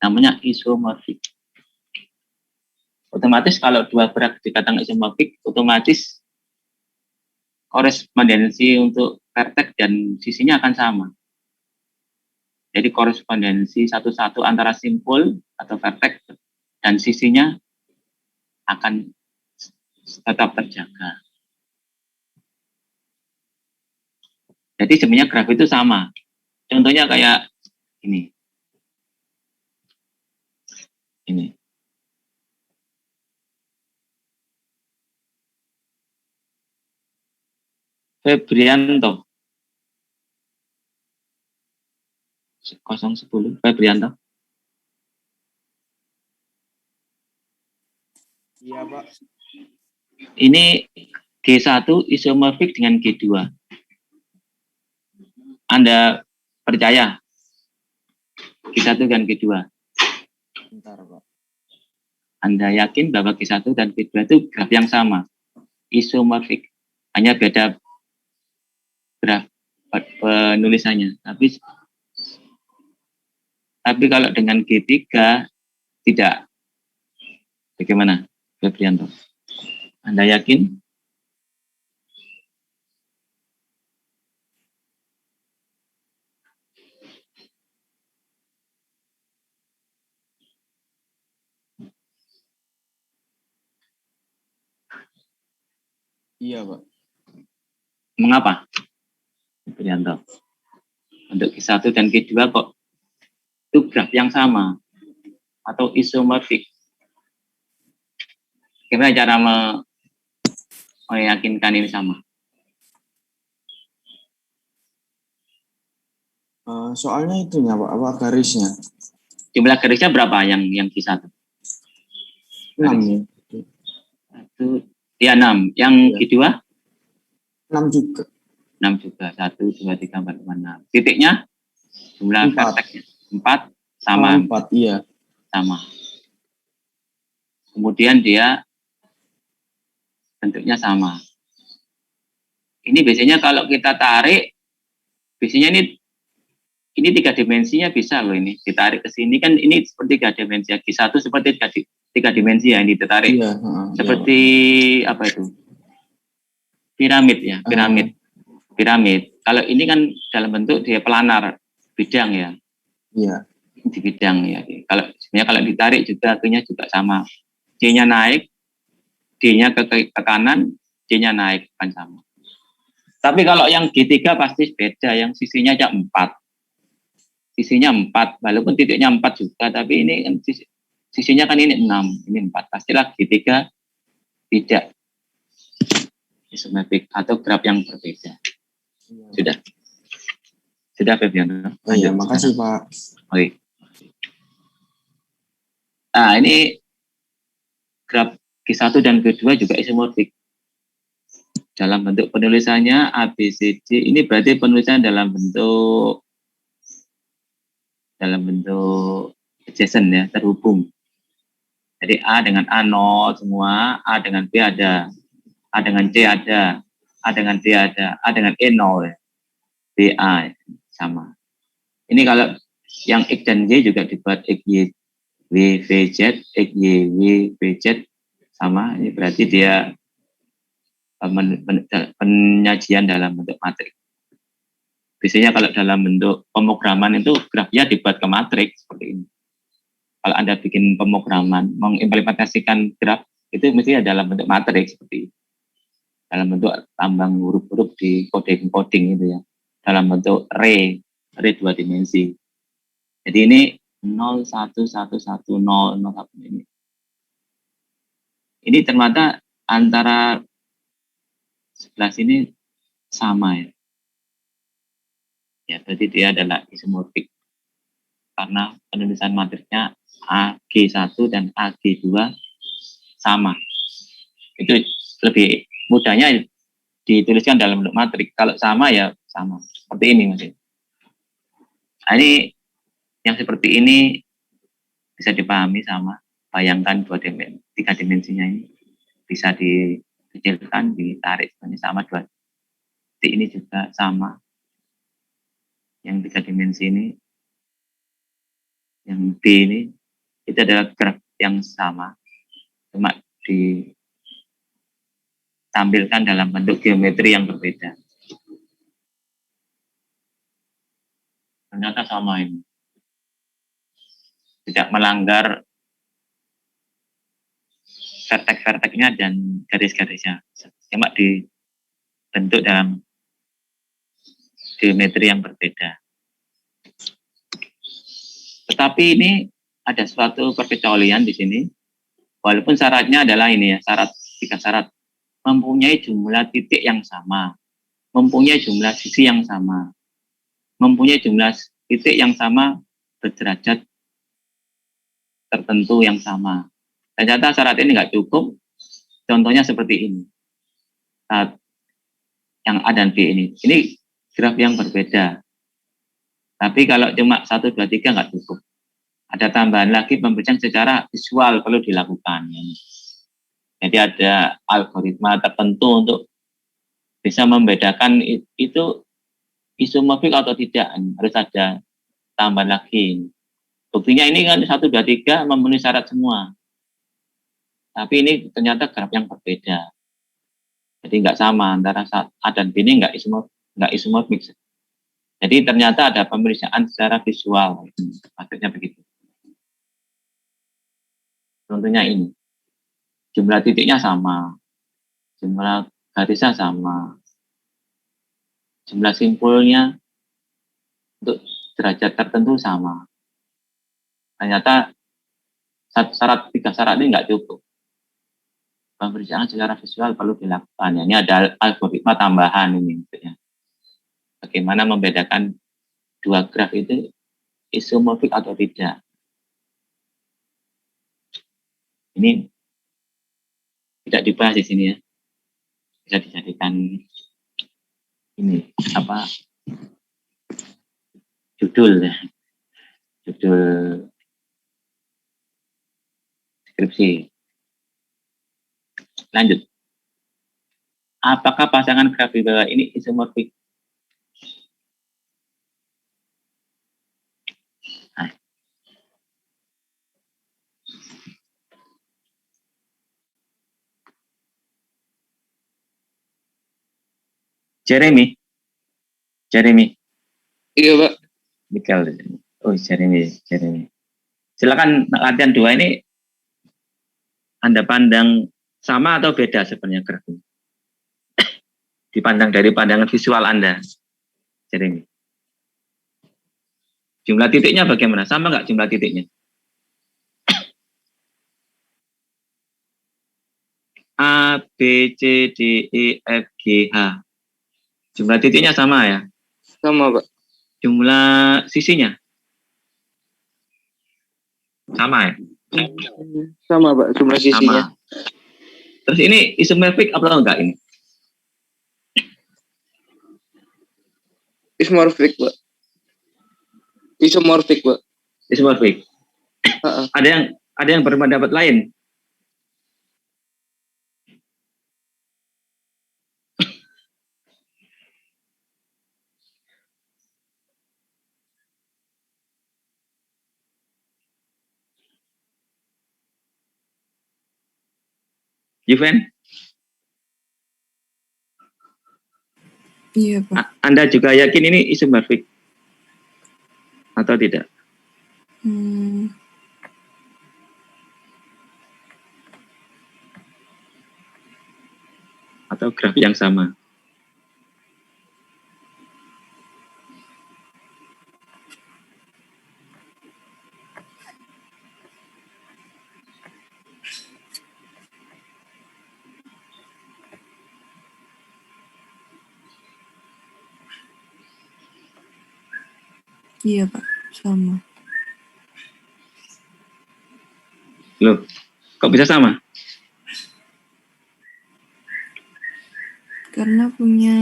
Namanya isomorfik. Otomatis kalau dua graf dikatakan isomorfik, otomatis korespondensi untuk vertex dan sisinya akan sama. Jadi korespondensi satu-satu antara simpul atau vertex dan sisinya akan tetap terjaga. Jadi sebenarnya graf itu sama. Contohnya kayak ini. Ini. Febrianto. 010 Febrianto. Iya, Pak. Ini G1 isomorfik dengan G2. Anda percaya G1 dan G2? Bentar, Pak. Anda yakin bahwa G1 dan G2 itu graf yang sama, isomorfik, hanya beda graf penulisannya. Tapi kalau dengan G3 tidak. Bagaimana, Febrianto? Anda yakin? Iya, Pak. Mengapa, Febrianto? Untuk G1 dan G2 kok itu graf yang sama atau isomorfik? Gimana cara meyakinkan ini sama? Soalnya itunya, Pak, apa garisnya? Jumlah garisnya berapa yang G1? 6 ya. 6. Yang Iya. G2? 6 juga. 6 juga. 1, 2, 3, 4, 5, 6. Titiknya? Jumlah 4. vertexnya? 4 sama. 4, iya. Sama. Kemudian dia bentuknya sama. Ini biasanya kalau kita tarik, biasanya ini 3 dimensinya bisa loh ini. Ditarik ke sini kan ini seperti 3 dimensi. G1 seperti 3 dimensi ya, ini ditarik. Iya, Seperti iya, apa itu? Piramid ya, piramid. Kalau ini kan dalam bentuk dia pelanar, bidang ya. Iya. Di bidang ya. Sebenarnya kalau ditarik juga akhirnya juga sama. D-nya naik, D-nya ke kanan, D-nya naik kan sama. Tapi kalau yang G3 pasti beda, yang sisinya aja 4. Sisinya 4, walaupun titiknya 4 juga, tapi ini kan sisinya kan ini 6, ini 4. Pastilah G3 tidak isomorfik atau graf yang berbeda. Iya. Sudah Febrianto. Oh iya, makasih Pak. Oke. Nah, ini graf G1 dan G2 juga isomorfik. Dalam bentuk penulisannya ABCD, ini berarti penulisan dalam bentuk adjacent ya, terhubung. Jadi A dengan A0 semua, A dengan B ada, A dengan C ada, A dengan D ada, A dengan E0 ya. BA sama. Ini kalau yang X dan Y juga dibuat XY WVZ, XY WVZ sama. Ini berarti dia penyajian dalam bentuk matriks. Biasanya kalau dalam bentuk pemrograman itu grafnya dibuat ke matriks seperti ini. Kalau Anda bikin pemrograman, mengimplementasikan graf itu mesti dalam bentuk matriks seperti ini. Dalam bentuk tambang huruf-huruf di coding itu ya. Dalam bentuk array 2 dimensi. Jadi ini 0, 1, 1, 1, 0, 0, 1 ini. Ini ternyata antara sebelah sini sama ya. Ya, berarti dia adalah isomorfik. karena penulisan matriksnya AG1 dan AG2 sama. Itu lebih mudahnya dituliskan dalam bentuk matrik. Kalau sama ya sama. Seperti ini Mas. Nah, ini yang seperti ini bisa dipahami sama. Bayangkan 3 dimensinya ini bisa dikecilkan, ditarik sama 2 titik ini juga sama. Yang 3 dimensi ini, yang B ini, itu adalah graf yang sama, cuma ditampilkan dalam bentuk geometri yang berbeda. Ternyata sama ini. Tidak melanggar vertex-vertexnya dan garis-garisnya. Cuma dibentuk dalam geometri yang berbeda. Tetapi ini ada suatu perkecualian di sini. Walaupun syaratnya adalah ini ya, 3 syarat. Mempunyai jumlah titik yang sama, mempunyai jumlah sisi yang sama, mempunyai jumlah titik yang sama berderajat tertentu yang sama. Ternyata syarat ini nggak cukup. Contohnya seperti ini. Saat yang A dan B ini. Ini graf yang berbeda. Tapi kalau cuma 1, 2, 3 nggak cukup. Ada tambahan lagi pembacaan secara visual perlu dilakukan. Jadi ada algoritma tertentu untuk bisa membedakan itu isomorfik atau tidak. Harus ada tambahan lagi. Buktinya ini kan 1, 2, 3 memenuhi syarat semua. Tapi ini ternyata graf yang berbeda. Jadi nggak sama antara A dan B ini nggak isomorfik. Jadi ternyata ada pemeriksaan secara visual. Maksudnya begitu. Contohnya ini. Jumlah titiknya sama. Jumlah garisnya sama. Jumlah simpulnya untuk derajat tertentu sama. Ternyata 3 syarat ini nggak cukup. Pemeriksaan secara visual perlu dilakukan. Ini ada algoritma tambahan ini. Bagaimana membedakan 2 graf itu isomorfik atau tidak. Ini tidak dibahas di sini ya. Bisa dijadikan ini apa judul ya. Judul skripsi. Lanjut. Apakah pasangan graf di bawah ini isomorfik? Nah. Jeremy. Iya, Pak. Michael. Oh, Jeremy. Silakan latihan 2 ini Anda pandang sama atau beda sebenarnya graf ini? Dipandang dari pandangan visual Anda, Jeremy. Jumlah titiknya bagaimana? Sama nggak jumlah titiknya? A, B, C, D, E, F, G, H. Jumlah titiknya sama ya? Sama, Pak. Jumlah sisinya? Sama ya? Sama, Pak, jumlah sisinya. Sama. Terus ini isomorfik apa enggak ini? Isomorfik, Pak. Isomorfik. Ada yang berpendapat lain? Juven? Iya, Pak. Anda juga yakin ini isomorfik? Atau tidak? Atau graf yang sama? Iya, Pak. Sama. Loh, kok bisa sama? Karena punya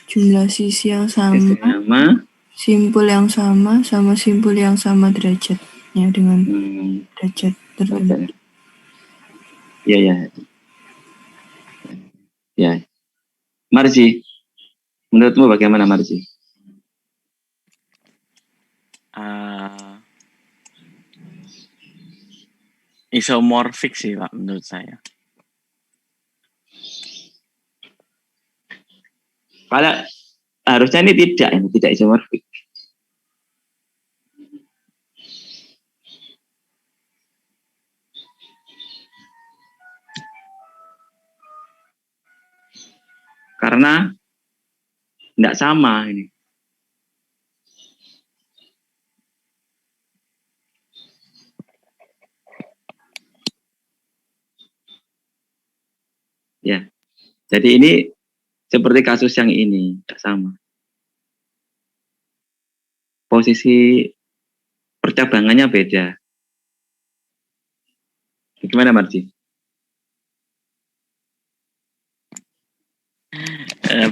jumlah sisi yang sama, simpul yang sama simpul yang sama derajatnya dengan derajat tertentu. Iya. Ya. Marji, menurutmu bagaimana Marji? Isomorfik sih Pak menurut saya. Kalau harusnya ini tidak isomorfik. Karena tidak sama ini. Ya, jadi ini seperti kasus yang ini, tidak sama. Posisi percabangannya beda. Gimana Marji?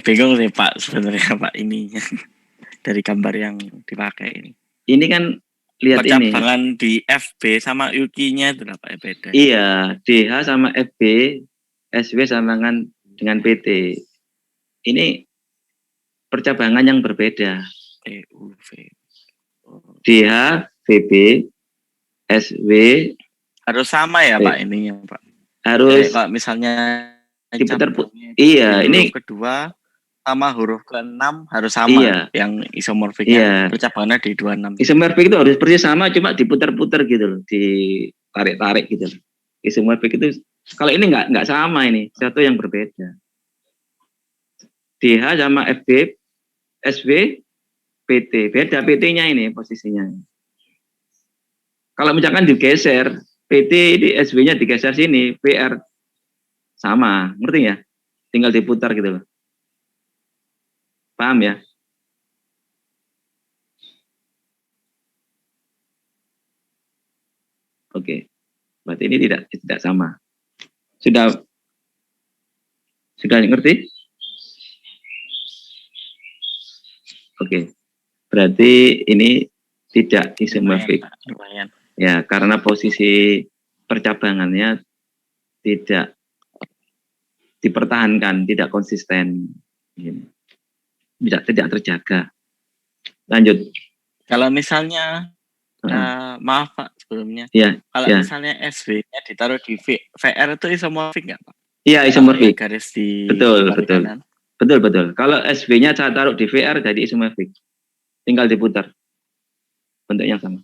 Bingung sih Pak sebenarnya Pak ininya dari gambar yang dipakai ini. Ini kan lihat ini. Percabangan di FB sama UK-nya itu Pak beda. Iya, DH sama FB, SW sama dengan PT. Ini percabangan yang berbeda. EUV. DH, VB, SW harus sama ya Pak ininya Pak. Harus. Kalau misalnya iya, ini huruf kedua sama huruf ke-6 harus sama. Iya. Yang isomorfiknya percabangannya di 26. Isomorfik itu harus persis sama, cuma diputar-putar gitu loh, ditarik-tarik gitu loh. Isomorfik itu kalau ini nggak sama, ini satu yang berbeda. DH sama FB, SW, PT beda, PT-nya ini posisinya. Kalau misalkan digeser, PT di SW-nya digeser sini, PR sama, ngerti ya? Tinggal diputar gitu loh. Paham ya? Oke. Berarti ini tidak sama. Sudah ngerti? Oke. Berarti ini tidak isomorfik. Ya, karena posisi percabangannya tidak dipertahankan, tidak konsisten. Tidak terjaga. Lanjut. Kalau misalnya maaf Pak sebelumnya. Ya, kalau misalnya SV-nya ditaruh di VR itu isomorfik nggak Pak? Iya, isomorfik. Garis di betul. kanan. Betul. Kalau SV-nya saya taruh di VR jadi isomorfik. Tinggal diputar. Bentuknya sama.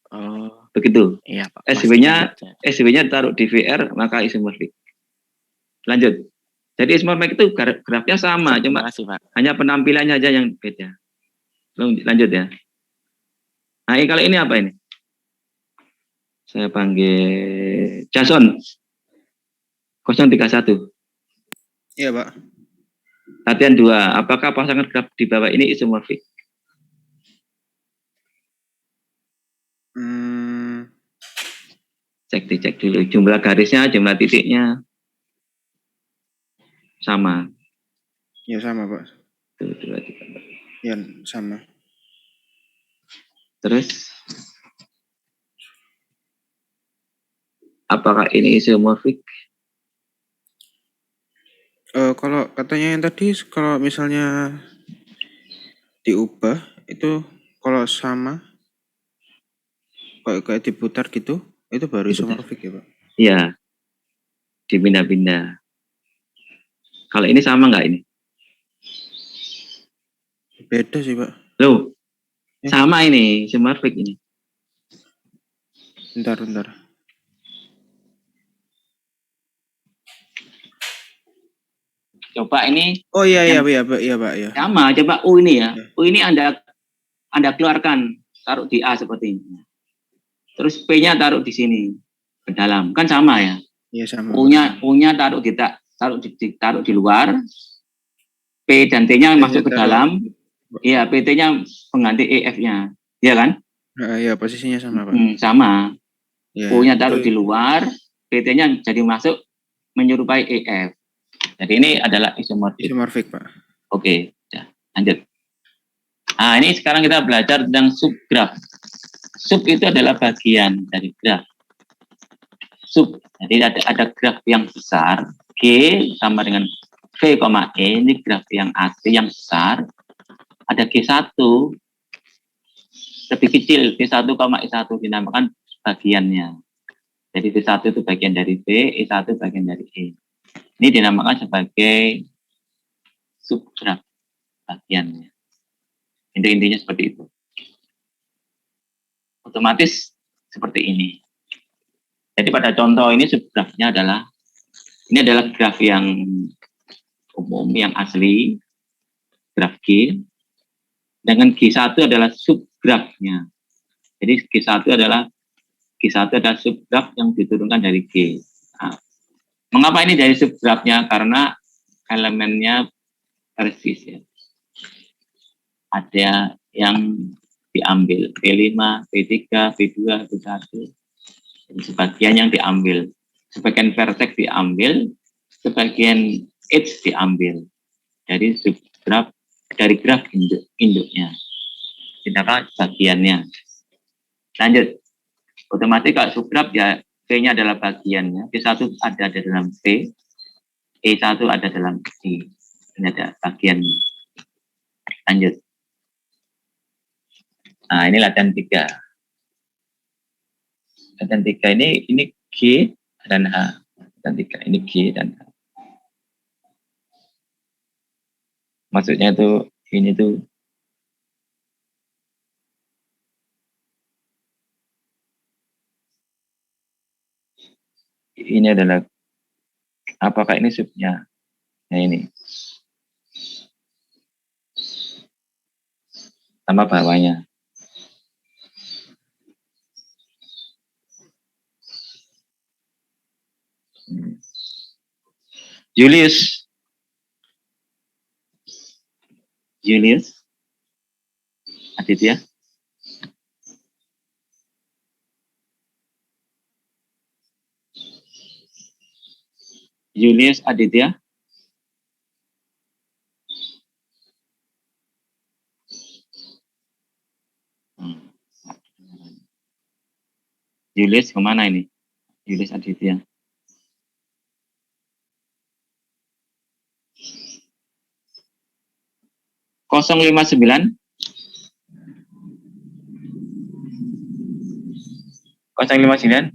Oh. Begitu. Iya Pak. SV-nya taruh di VR maka isomorfik. Lanjut. Jadi isomorfik itu grafnya sama, cuma hanya penampilannya aja yang beda. Lanjut ya. Nah, kalau ini apa ini? Saya panggil Jason 031. Iya Pak. Latihan 2. Apakah pasangan graf di bawah ini isomorfik? Dicek dulu. Jumlah garisnya, jumlah titiknya sama. Ya sama Pak. Tuh, 2, 3, 4. Ya sama. Terus apakah ini isomorfik? Kalau katanya yang tadi, kalau misalnya diubah itu kalau sama kayak diputar gitu, itu baru isomorfik ya Pak? Iya, dipindah-pindah. Kalau ini sama nggak ini? Beda sih Pak. Loh, sama ini, isomorfik ini. Bentar. Coba ini. Oh iya Pak ya. Sama, coba U ini ya. U ini Anda keluarkan, taruh di A seperti ini. Terus P-nya taruh di sini ke dalam, kan sama ya? Iya sama. U-nya taruh di luar. P dan T-nya masuk ke dalam. Iya, PT-nya pengganti EF-nya. Iya kan? Iya, posisinya sama, Pak. Sama. Ya, U-nya taruh itu di luar, PT-nya jadi masuk menyerupai EF. Jadi ini adalah isomorfik. isomorfik, Pak. Oke, ya, lanjut. Nah, ini sekarang kita belajar tentang subgraf. Sub itu adalah bagian dari graf. Sub, jadi ada graf yang besar, G sama dengan V, E, ini graf yang asli yang besar. Ada G1, lebih kecil, V1, E1 dinamakan bagiannya. Jadi V1 itu bagian dari V, E1 bagian dari E. Ini dinamakan sebagai subgraf bagiannya. Intinya seperti itu. Otomatis seperti ini. Jadi pada contoh ini subgrafnya adalah, ini adalah graf yang umum, yang asli, graf G. Dengan G1 adalah subgrafnya. Jadi G1 adalah subgraf yang diturunkan dari G. Nah, mengapa ini dari subgrafnya? Karena elemennya persis ya. Ada yang diambil P5, P3, P2, P1. Jadi sebagian yang diambil. Sebagian vertex diambil, sebagian edge diambil. Jadi subgraf dari graf induknya. Tindakan bagiannya. Lanjut. Otomatis kalau subgraf ya V-nya adalah bagiannya. V1 ada dalam V, E1 ada dalam E. Ini ada bagiannya. Lanjut. Nah, ini latihan 3. Latihan 3 ini G dan H. Latihan 3 ini G dan H. Maksudnya itu ini tuh ini adalah, apakah ini subnya? Nah ini sama bawahnya. Julius Aditya. Julius Aditya. Julius kemana ini? Julius Aditya. Kosong 59. 059.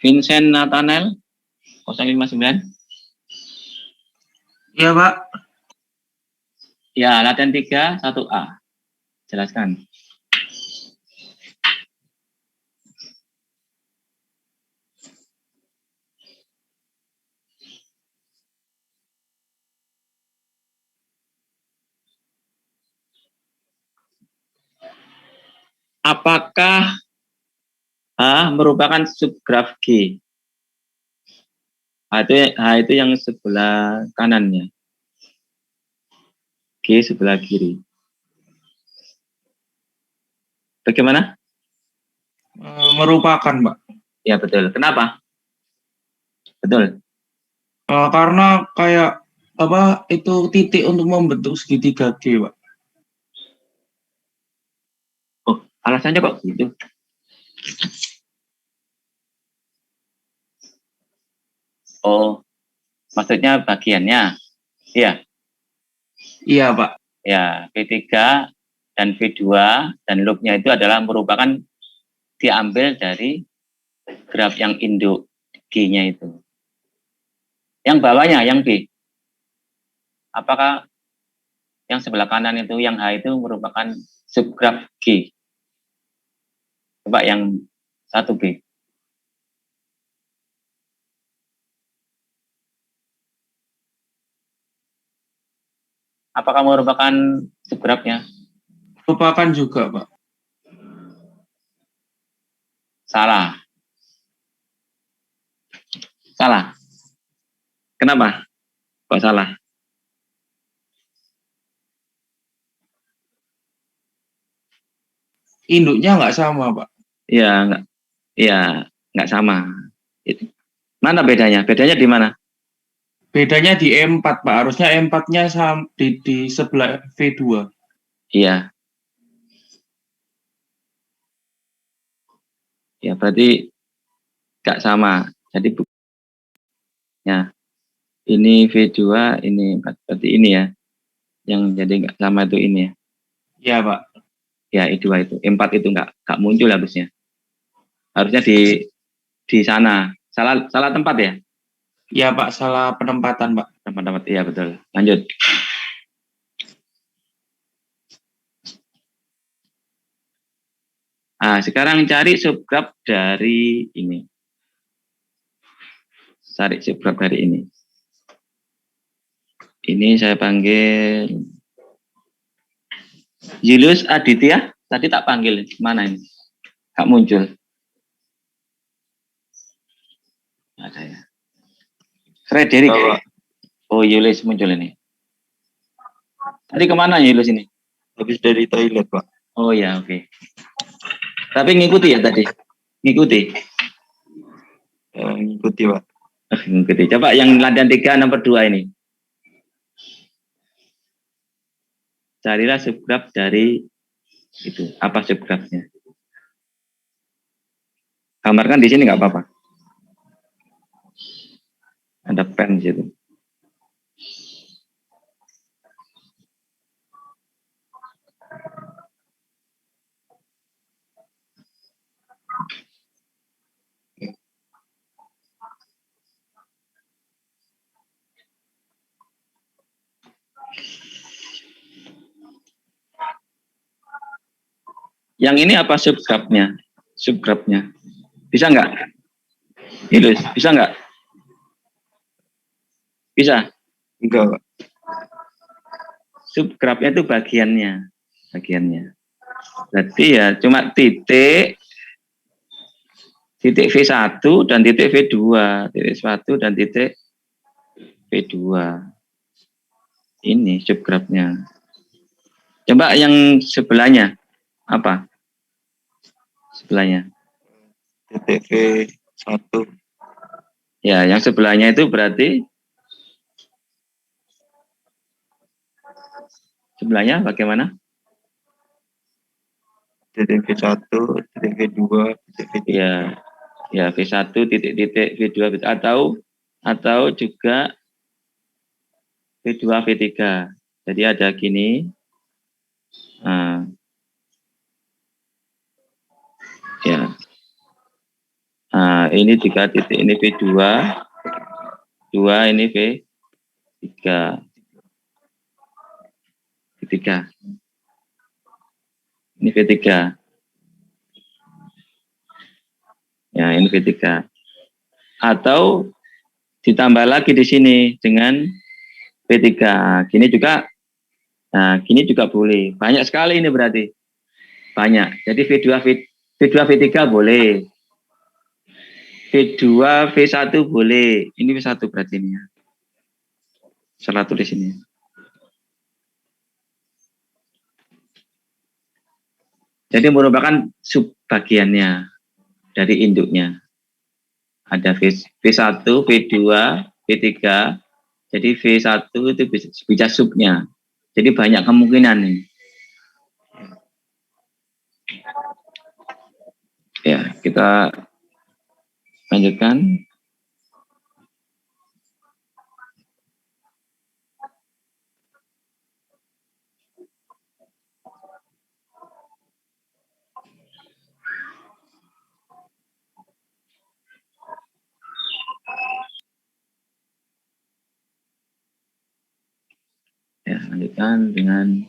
Vincent Nathanael 059. Iya, Pak. Ya, latihan 3 1A. Jelaskan. Apakah H merupakan subgraf G? H itu yang sebelah kanannya. G sebelah kiri. Bagaimana? Merupakan, Pak. Ya, betul. Kenapa? Betul. Karena kayak apa itu titik untuk membentuk segitiga G, Pak. Oh, alasannya kok gitu? Oh, maksudnya bagiannya. Iya. Iya, Pak. Ya, V3 dan V2 dan loopnya itu adalah merupakan diambil dari graf yang induk G-nya itu. Yang bawahnya, yang B. Apakah yang sebelah kanan itu, yang H itu merupakan subgraf G? Coba yang 1B. Apakah merupakan subgrafnya? Merupakan juga, Pak. Salah. Salah. Kenapa? Kok salah? Induknya nggak sama, Pak. Ya, nggak sama. Mana bedanya? Bedanya di mana? Bedanya di E4, Pak. Harusnya E4-nya di sebelah V2. Iya. Ya, berarti nggak sama. Jadi ya, ini V2, ini 4. Berarti ini ya. Yang jadi nggak sama itu ini ya. Iya, Pak. Ya, E2 itu. E4 itu nggak muncul harusnya. Harusnya di sana. Salah tempat ya? Iya, Pak. Salah penempatan, Pak. Tempat-tempat, iya betul. Lanjut. Nah, sekarang cari subgraf dari ini. Cari subgraf dari ini. Ini saya panggil Julius Aditya. Tadi tak panggil. Mana ini? Gak muncul. Ada ya. Frederick. Oh, Julius muncul ini. Tadi kemana Julius ini? Habis dari toilet, Pak. Oh ya, oke. Tapi ngikuti ya tadi? Ngikuti? Ngikuti, Pak. Ngikuti. Coba yang latihan 3 nomor 2 ini. Carilah subgraf dari itu. Apa subgrafnya? Gambarkan di sini nggak apa-apa. Ada pen di situ. Yang ini apa subgrafnya? Subgrafnya. Bisa nggak? Hilus, bisa nggak? Bisa? Enggak, Pak. Subgrafnya itu bagiannya. Berarti ya cuma titik V1 dan titik V2. Titik 1 dan titik V2. Ini subgrafnya. Coba yang sebelahnya. Apa? Sebelahnya. Titik V1. Ya, yang sebelahnya itu berarti sebelahnya bagaimana? Titik V1, titik V2, titik V3. Ya V1 titik V2 atau juga V2 V3. Jadi ada gini. Nah, ya. Nah, ini 3 titik, ini V2, 2 ini V3. Ini V3. Ya, ini V3. Atau ditambah lagi di sini dengan V3. Gini juga, nah, gini juga boleh. Banyak sekali ini berarti. Banyak. Jadi V2 V3 boleh. V2 V1 boleh. Ini V1 berarti ini ya. Salah tulis ini. Jadi merupakan subbagiannya dari induknya. Ada V1, V2, V3. Jadi V1 itu bisa subnya. Jadi banyak kemungkinan nih. Ya, kita lanjutkan. Ya, lanjutkan dengan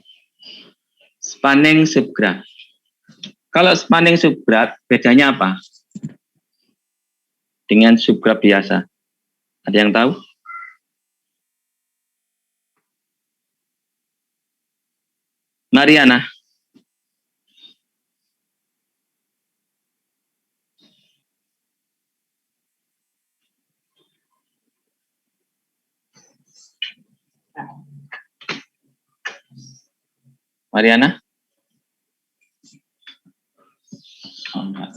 spanning subgraph. Kalau spanning subgraph bedanya apa? dengan subgraf biasa? Ada yang tahu? Mariana. Mariana? Oh, enggak.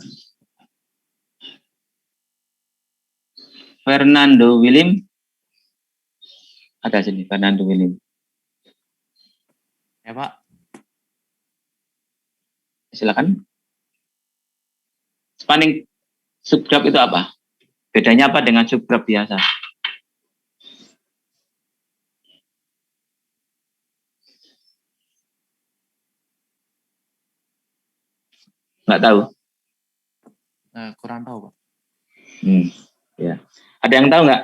Fernando Willim? Ada sini, Fernando Willim. Ya, Pak. Silakan. Spanning subgraf itu apa? Bedanya apa dengan subgraf biasa? Nggak tahu? Kurang tahu, Pak. Ya. Ada yang tahu nggak?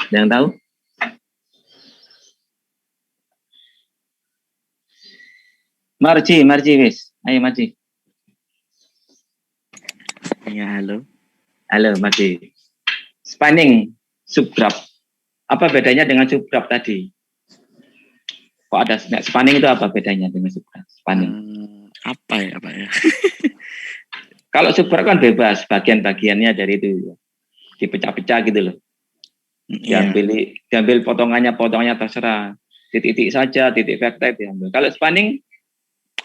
Ada yang tahu? Marji, wis. Ayo Marji. Ya, halo. Halo Marji. Spanning subgraf. Apa bedanya dengan subgraf tadi? Kok ada spanning itu apa bedanya dengan subgraf? Spanning. Apa ya, Pak ya? Kalau subgraf kan bebas, bagian-bagiannya dari itu dipecah-pecah gitu loh. Diambil potongannya terserah. Titik-titik saja, titik vektor diambil. Kalau spanning,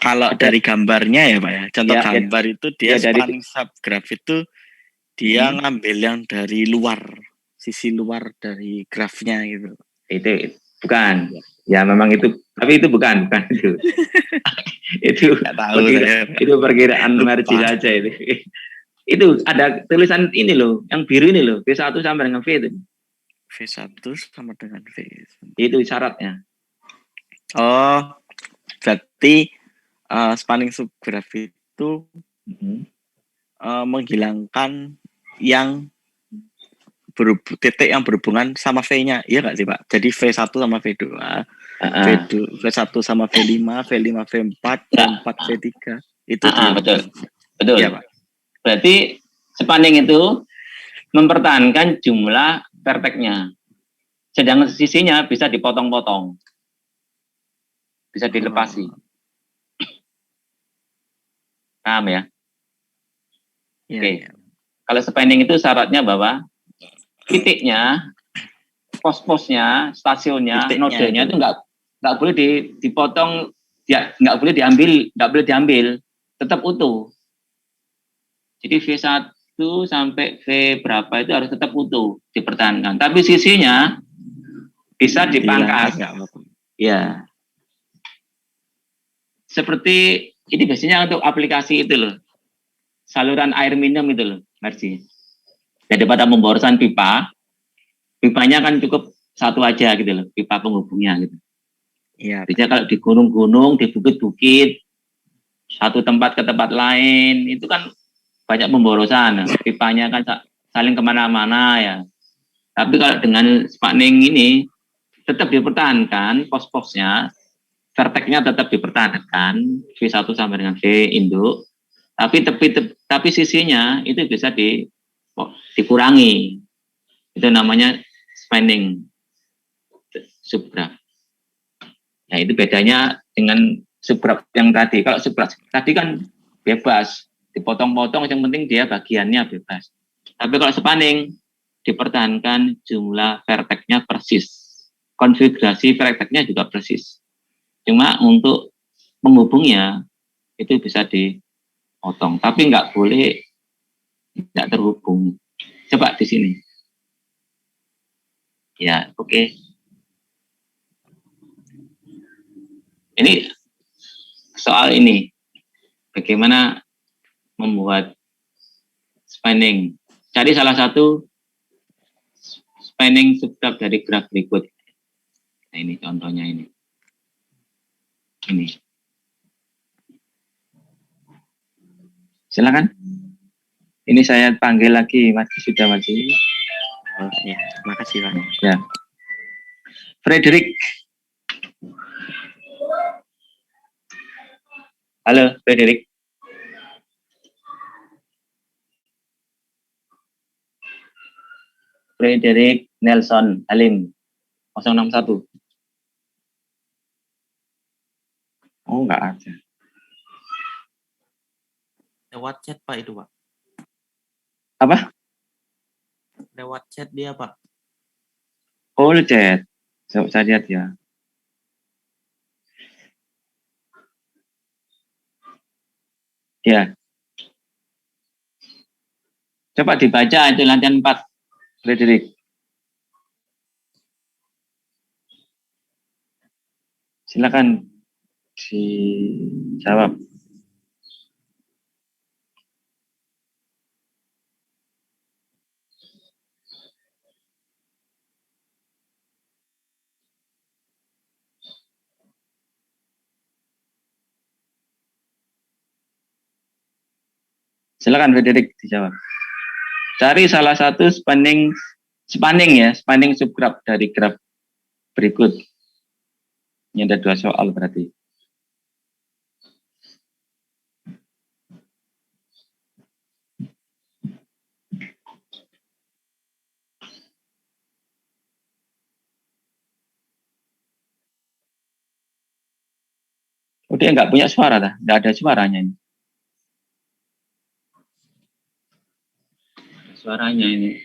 kalau dari gambarnya ya Pak ya, contoh Ya, gambar itu dia dari spanning subgraf itu dia ngambil yang dari luar, sisi luar dari grafnya gitu. Itu bukan. Ya memang itu, tapi itu bukan itu. Itu itu perkiraan Marji saja itu. Itu ada tulisan ini loh, yang biru ini loh, V1 sama dengan V itu. V1 sama dengan V. Itu syaratnya. Oh, berarti spanning subgraf itu menghilangkan yang titik yang berhubungan sama V-nya, iya nggak sih Pak? Jadi V1 sama V2, V1 sama V5, V5 V4, V4 V3 itu betul. Ya, Pak. Berarti spanning itu mempertahankan jumlah vertexnya, sedangkan sisinya bisa dipotong-potong, bisa dilepasi. Paham ya? Oke. Kalau spanning itu syaratnya bahwa titiknya, pos-posnya, stasiunnya, nodenya itu nggak boleh dipotong, ya nggak boleh diambil, tetap utuh. Jadi V1 sampai V berapa itu harus tetap utuh, dipertahankan. Tapi sisinya bisa dipangkas. Ya. Seperti ini biasanya untuk aplikasi itu loh, saluran air minum itu loh, Marji. Daripada pemborosan pipanya kan cukup satu aja gitu loh, pipa penghubungnya gitu. Iya. Biasanya kalau di gunung-gunung, di bukit-bukit, satu tempat ke tempat lain, itu kan banyak pemborosan. Pipanya kan saling kemana-mana ya. Tapi kalau dengan spanning ini, tetap dipertahankan pos-posnya, vertexnya tetap dipertahankan, V1 sama dengan V induk, tapi sisinya itu bisa dikurangi. Itu namanya spanning subgraf. Nah, itu bedanya dengan subgraf yang tadi. Kalau subgraf tadi kan bebas, dipotong-potong, yang penting dia bagiannya bebas. Tapi kalau spanning dipertahankan jumlah vertexnya persis, konfigurasi vertexnya juga persis. Cuma untuk menghubungnya itu bisa dipotong, tapi nggak boleh tidak terhubung. Coba di sini. Ya, oke. Ini soal ini, bagaimana membuat spanning. Cari salah satu spanning subgraf dari graf berikut. Nah, ini contohnya ini. Ini. Silakan. Ini saya panggil lagi, sudah masih. Oh ya, terima kasih Pak. Ya. Frederick. Halo, Frederick. Frederick Nelson Halim 061. Oh, enggak ada. Lewat chat Pak itu Pak. Apa? Lewat chat dia Pak. Oh, chat. Saya lihat ya. Ya. Coba dibaca itu lantian 4, Frederick. Silakan dijawab. Silakan Frederick dijawab. Cari salah satu spanning subgraph dari graf berikut. Ini ada 2 soal berarti. Oh, dia nggak punya suara dah, nggak ada suaranya ini. Suaranya ini.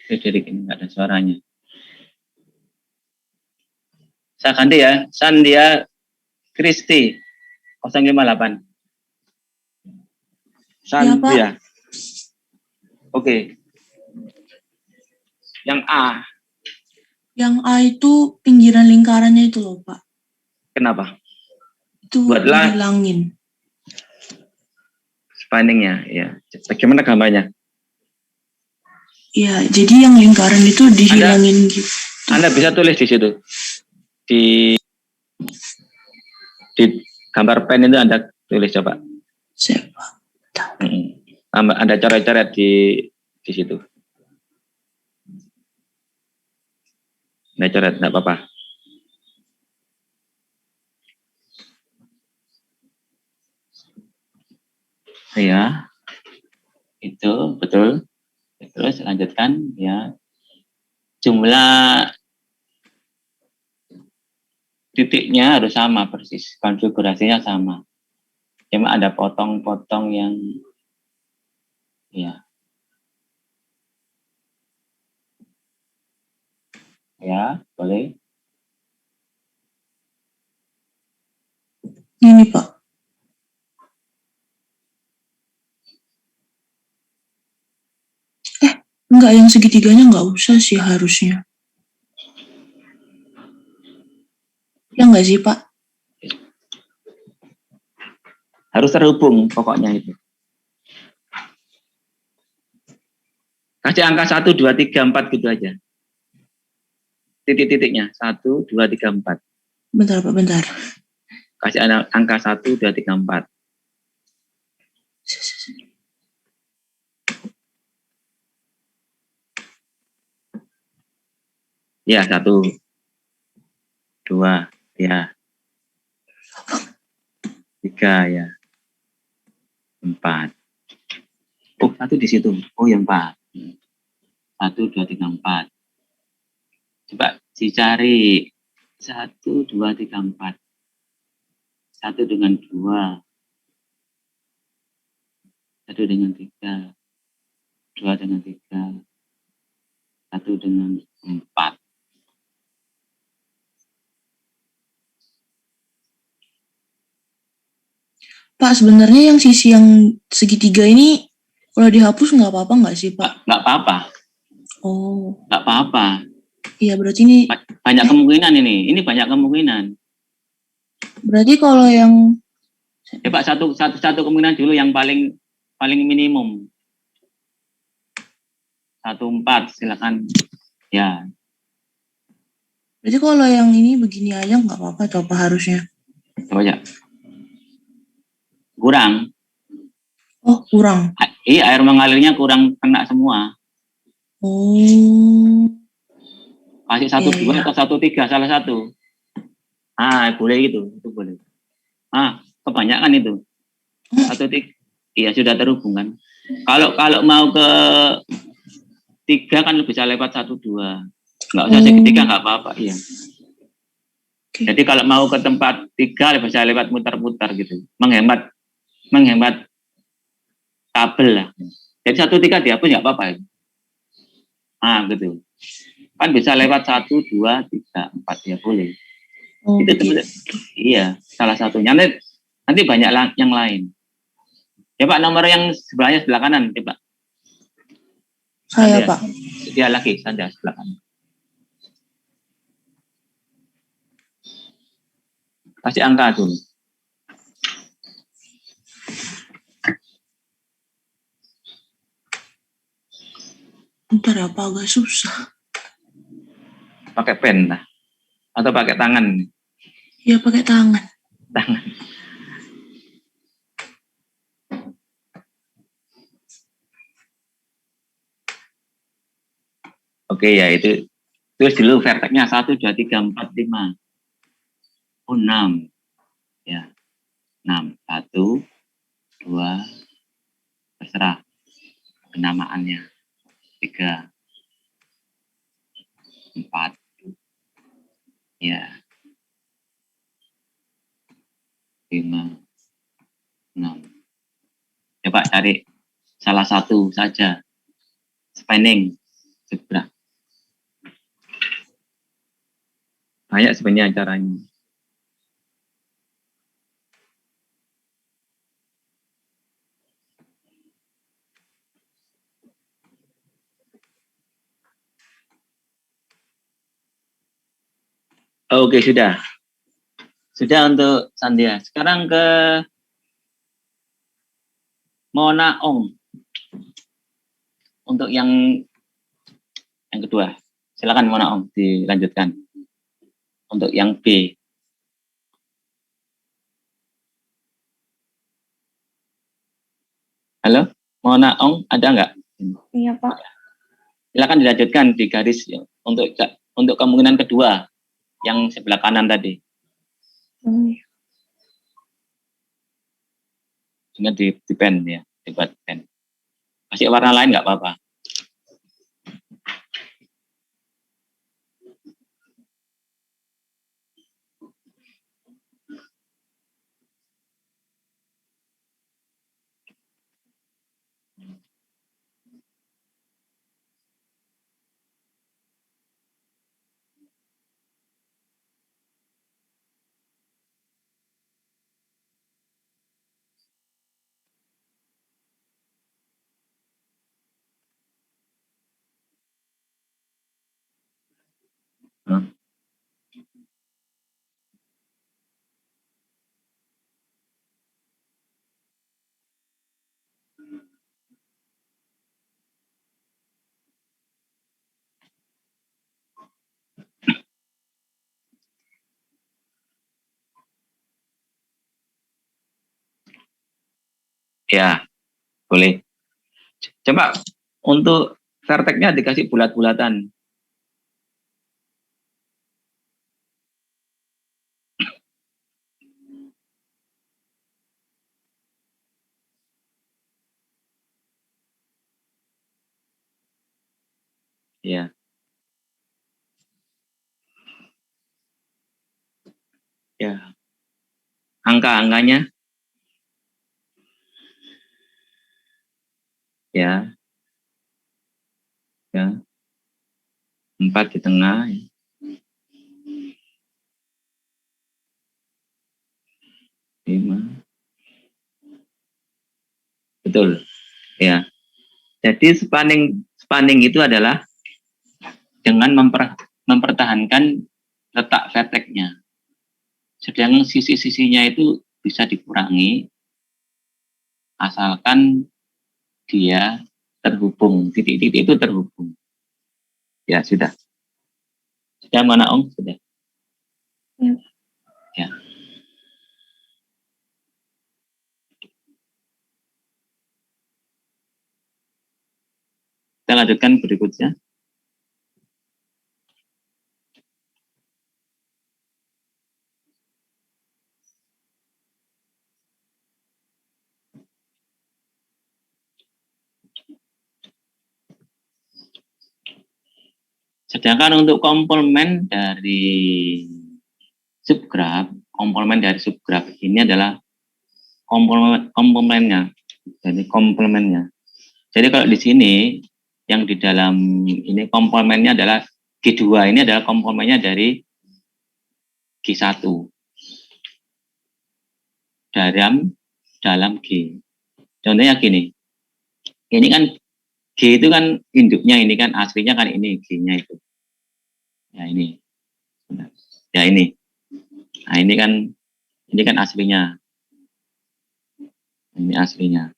Frederick ini nggak ada suaranya. Saya ganti ya, Sandia Kristi 058. Sandia. Ya, Oke. Yang A, Yang A itu pinggiran lingkarannya itu loh, Pak. kenapa? Itu Buatlah dihilangin. spanningnya, ya. Bagaimana gambarnya? Ya, jadi yang lingkaran itu dihilangin gitu. Anda bisa tulis di situ. Di gambar pen itu Anda tulis coba. Siapa? Anda coret-coret di situ. Anda coret, enggak apa-apa. Ya, itu betul. Terus lanjutkan ya. Jumlah titiknya harus sama persis, konfigurasinya sama. Cuma ada potong-potong yang ya boleh. Ini Pak. Enggak, yang segitiganya enggak usah sih harusnya. Ya enggak sih Pak? Harus terhubung pokoknya itu. Kasih angka 1, 2, 3, 4 gitu aja. Titik-titiknya 1, 2, 3, 4. Bentar Pak, bentar. Kasih angka 1, 2, 3, 4. Ya, 1, 2, ya. 3, ya. 4. Oh, 1 di situ. Oh, yang 4. 1, 2, 3, 4. Coba dicari 1, 2, 3, 4. 1 dengan 2. 1 dengan 3. 2 dengan 3. 1 dengan 4. Pak, sebenarnya yang sisi yang segitiga ini kalau dihapus nggak apa-apa nggak sih Pak? Nggak apa-apa. Oh. Nggak apa-apa. Iya, berarti ini banyak kemungkinan ini. Ini banyak kemungkinan. Berarti kalau yang Pak, satu kemungkinan dulu yang paling minimum. 1, 4, silakan. Ya. Berarti kalau yang ini begini aja nggak apa-apa atau apa harusnya? Coba ya. Kurang. Oh, kurang. Iya, air mengalirnya kurang kena semua. Oh. Kasih 1, 2 atau 1, 3, salah satu. Boleh gitu, itu boleh. Kebanyakan itu. Atau iya sudah terhubung kan. Kalau mau ke 3 kan bisa lewat 1, 2. Nggak usah segitiga, nggak apa-apa. Iya. Jadi kalau mau ke tempat 3 bisa lewat muter-muter gitu. Menghemat kabel lah. Jadi 1, 3 dihapus nggak apa-apa. Gitu. Kan bisa lewat 1, 2, 3, 4 ya boleh. Itu teman. Iya, salah satunya. Nanti banyak yang lain. Ya Pak, nomor yang sebelahnya sebelah kanan, coba. Saya, Pak. Dia lagi, Sandra sebelah kanan. Kasih angka dulu. Bentar apa agak susah. Pakai pen lah. Atau pakai tangan? Ya pakai tangan. Tangan. Oke ya itu. Terus dulu verteknya 1, 2, 3, 4, 5. 6. Ya. 6. 1, 2. Terserah. Penamaannya. 3. 4. Ya. 5. 6. Coba cari salah satu saja. Spanning. Sebelah. Banyak sebenarnya caranya. Oke, sudah. Sudah untuk Sandia. Sekarang ke Mona Ong. Untuk yang kedua. Silakan Mona Ong dilanjutkan. Untuk yang B. Halo, Mona Ong ada nggak? Iya, Pak. Silakan dilanjutkan di garis untuk kemungkinan kedua yang sebelah kanan tadi. Dengan di pen ya, dibuat pen. Kasih warna lain nggak apa-apa. Ya, boleh. Coba untuk verteknya dikasih bulat-bulatan. Ya. Ya. Angka-angkanya. Ya. Ya. 4 di tengah. 5. Betul. Ya. Jadi spanning itu adalah dengan mempertahankan letak verteknya. Sedangkan sisi-sisinya itu bisa dikurangi asalkan dia terhubung, titik-titik itu terhubung. Ya, sudah. Sudah mana Om? Sudah. Ya. Ya. Kita lanjutkan berikutnya. Sedangkan untuk komplement dari subgraf ini adalah komplemennya. Jadi komplemennya. Jadi kalau di sini yang di dalam ini komplemennya adalah G2, ini adalah komplemennya dari G1 dalam G. Contohnya gini. Ini kan G itu kan induknya, ini kan aslinya kan ini G-nya itu. Ya ini. Ya ini. Nah, ini kan aslinya. Ini aslinya.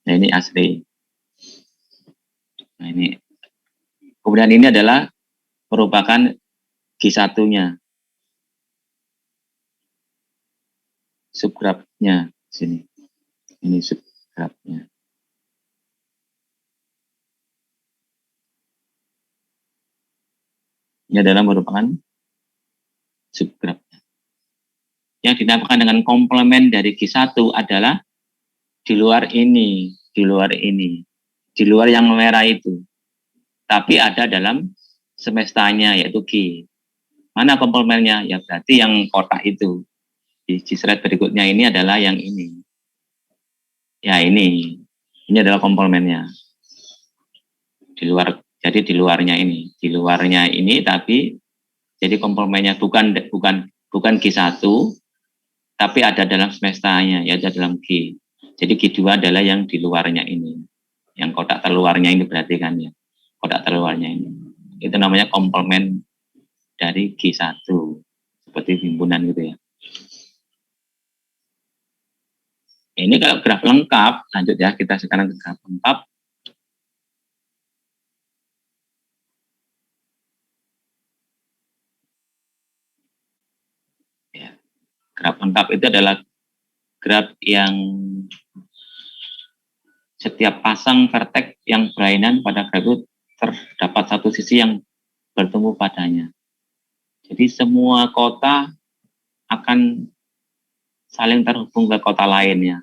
Nah, ini asli. Nah, ini. Kemudian ini adalah merupakan G1-nya. Subgrafnya sini. Ini subgrafnya. Ini adalah merupakan subgrafnya. Yang dinamakan dengan komplement dari G1 adalah di luar ini, di luar yang merah itu. Tapi ada dalam semestanya, yaitu G. Mana komplemennya? Ya berarti yang kotak itu. Di slide berikutnya ini adalah yang ini. Ya ini adalah komplemennya. Jadi di luarnya ini, tapi jadi komplemennya bukan G1, tapi ada dalam semestanya, yaitu dalam G. Jadi G2 adalah yang di luarnya ini. Yang kotak terluarnya ini berarti kan ya. Kotak terluarnya ini. Itu namanya komplement dari G1. Seperti himpunan gitu ya. Ini kalau graf lengkap, lanjut ya, kita sekarang ke graf lengkap. Ya. Graf lengkap itu adalah graf yang setiap pasang vertex yang berlainan pada graf itu terdapat satu sisi yang bertemu padanya. Jadi semua kota akan saling terhubung ke kota lainnya.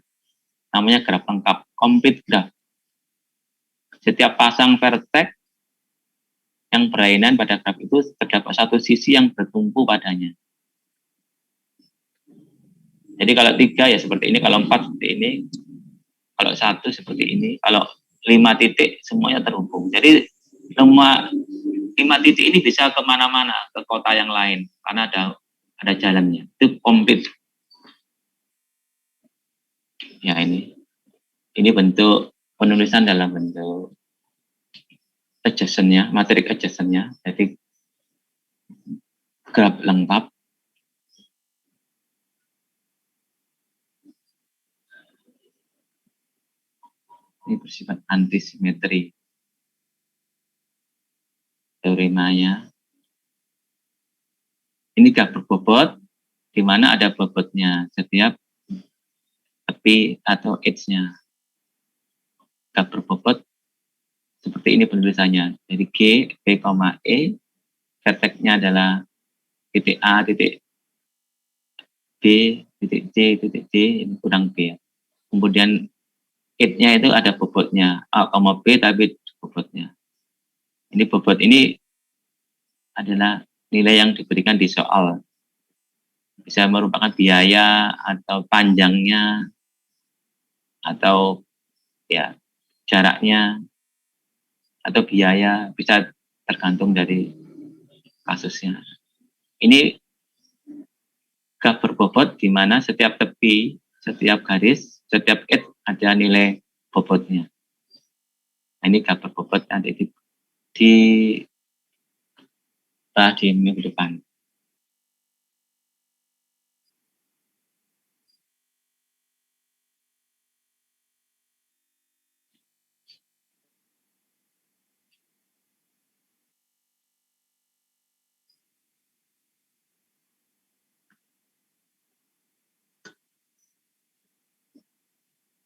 Namanya graf lengkap, complete graph. Setiap pasang vertex yang berlainan pada graf itu terdapat satu sisi yang bertumpu padanya. Jadi kalau 3 ya seperti ini, kalau 4 seperti ini, kalau 1 seperti ini, kalau 5 titik semuanya terhubung. Jadi semua 5 titik ini bisa kemana-mana, ke kota yang lain, karena ada jalannya. Itu complete. Ya ini bentuk penulisan dalam bentuk adjacent-nya, matrik adjacent-nya. Jadi graf lengkap. Ini bersifat antisimetri. Teoremanya. Ini graf berbobot, di mana ada bobotnya setiap tepi atau edge-nya. Graf berbobot seperti ini penulisannya. Jadi G, B, E, vertex-nya adalah titik A, titik B, titik C, titik D, ini kurang B. Kemudian edge-nya itu ada bobotnya, A, B, tapi bobotnya. Ini bobot ini adalah nilai yang diberikan di soal. Bisa merupakan biaya atau panjangnya, atau ya jaraknya, atau biaya, bisa tergantung dari kasusnya. Ini graf berbobot di mana setiap tepi, setiap garis, setiap edge ada nilai bobotnya. Nah, ini graf berbobot nanti di minggu depan.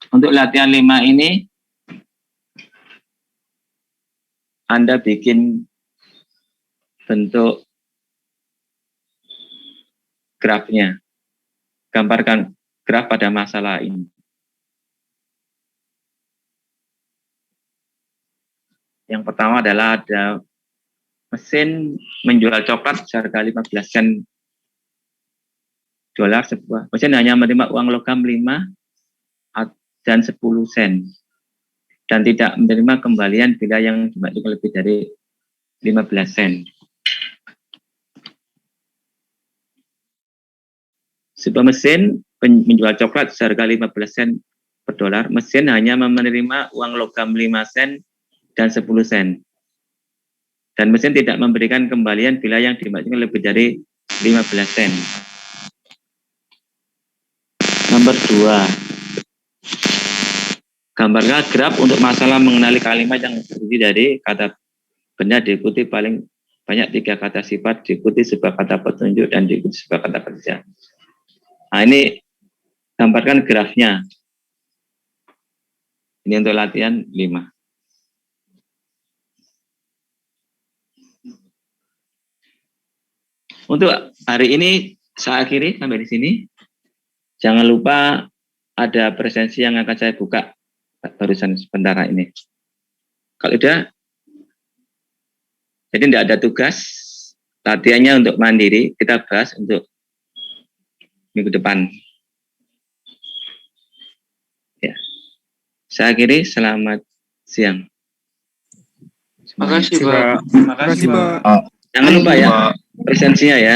Untuk latihan 5 ini, Anda bikin bentuk grafnya. Gambarkan graf pada masalah ini. Yang pertama adalah ada mesin menjual coklat seharga 15 sen dolar sebuah. Mesin hanya menerima uang logam 5 dan 10 sen. Dan tidak menerima kembalian bila yang dimaksudkan lebih dari 15 sen. Sebuah mesin menjual coklat seharga 15 sen per dolar. Mesin hanya menerima uang logam 5 sen dan 10 sen. Dan mesin tidak memberikan kembalian bila yang dimaksudkan lebih dari 15 sen. Nomor 2. Gambarkan graf untuk masalah mengenali kalimat yang terdiri dari kata benda diikuti paling banyak 3 kata sifat, diikuti sebuah kata petunjuk, dan diikuti sebuah kata kerja. Nah, ini gambarkan grafnya. Ini untuk latihan 5. Untuk hari ini saya akhiri sampai di sini. Jangan lupa ada presensi yang akan saya buka barusan sebentar ini. Kalau udah, jadi tidak ada tugas, latihannya untuk mandiri, kita bahas untuk minggu depan. Ya, saya akhiri, selamat siang. Makasih, Pak. Makasih, Pak. Jangan lupa ya, presensinya ya.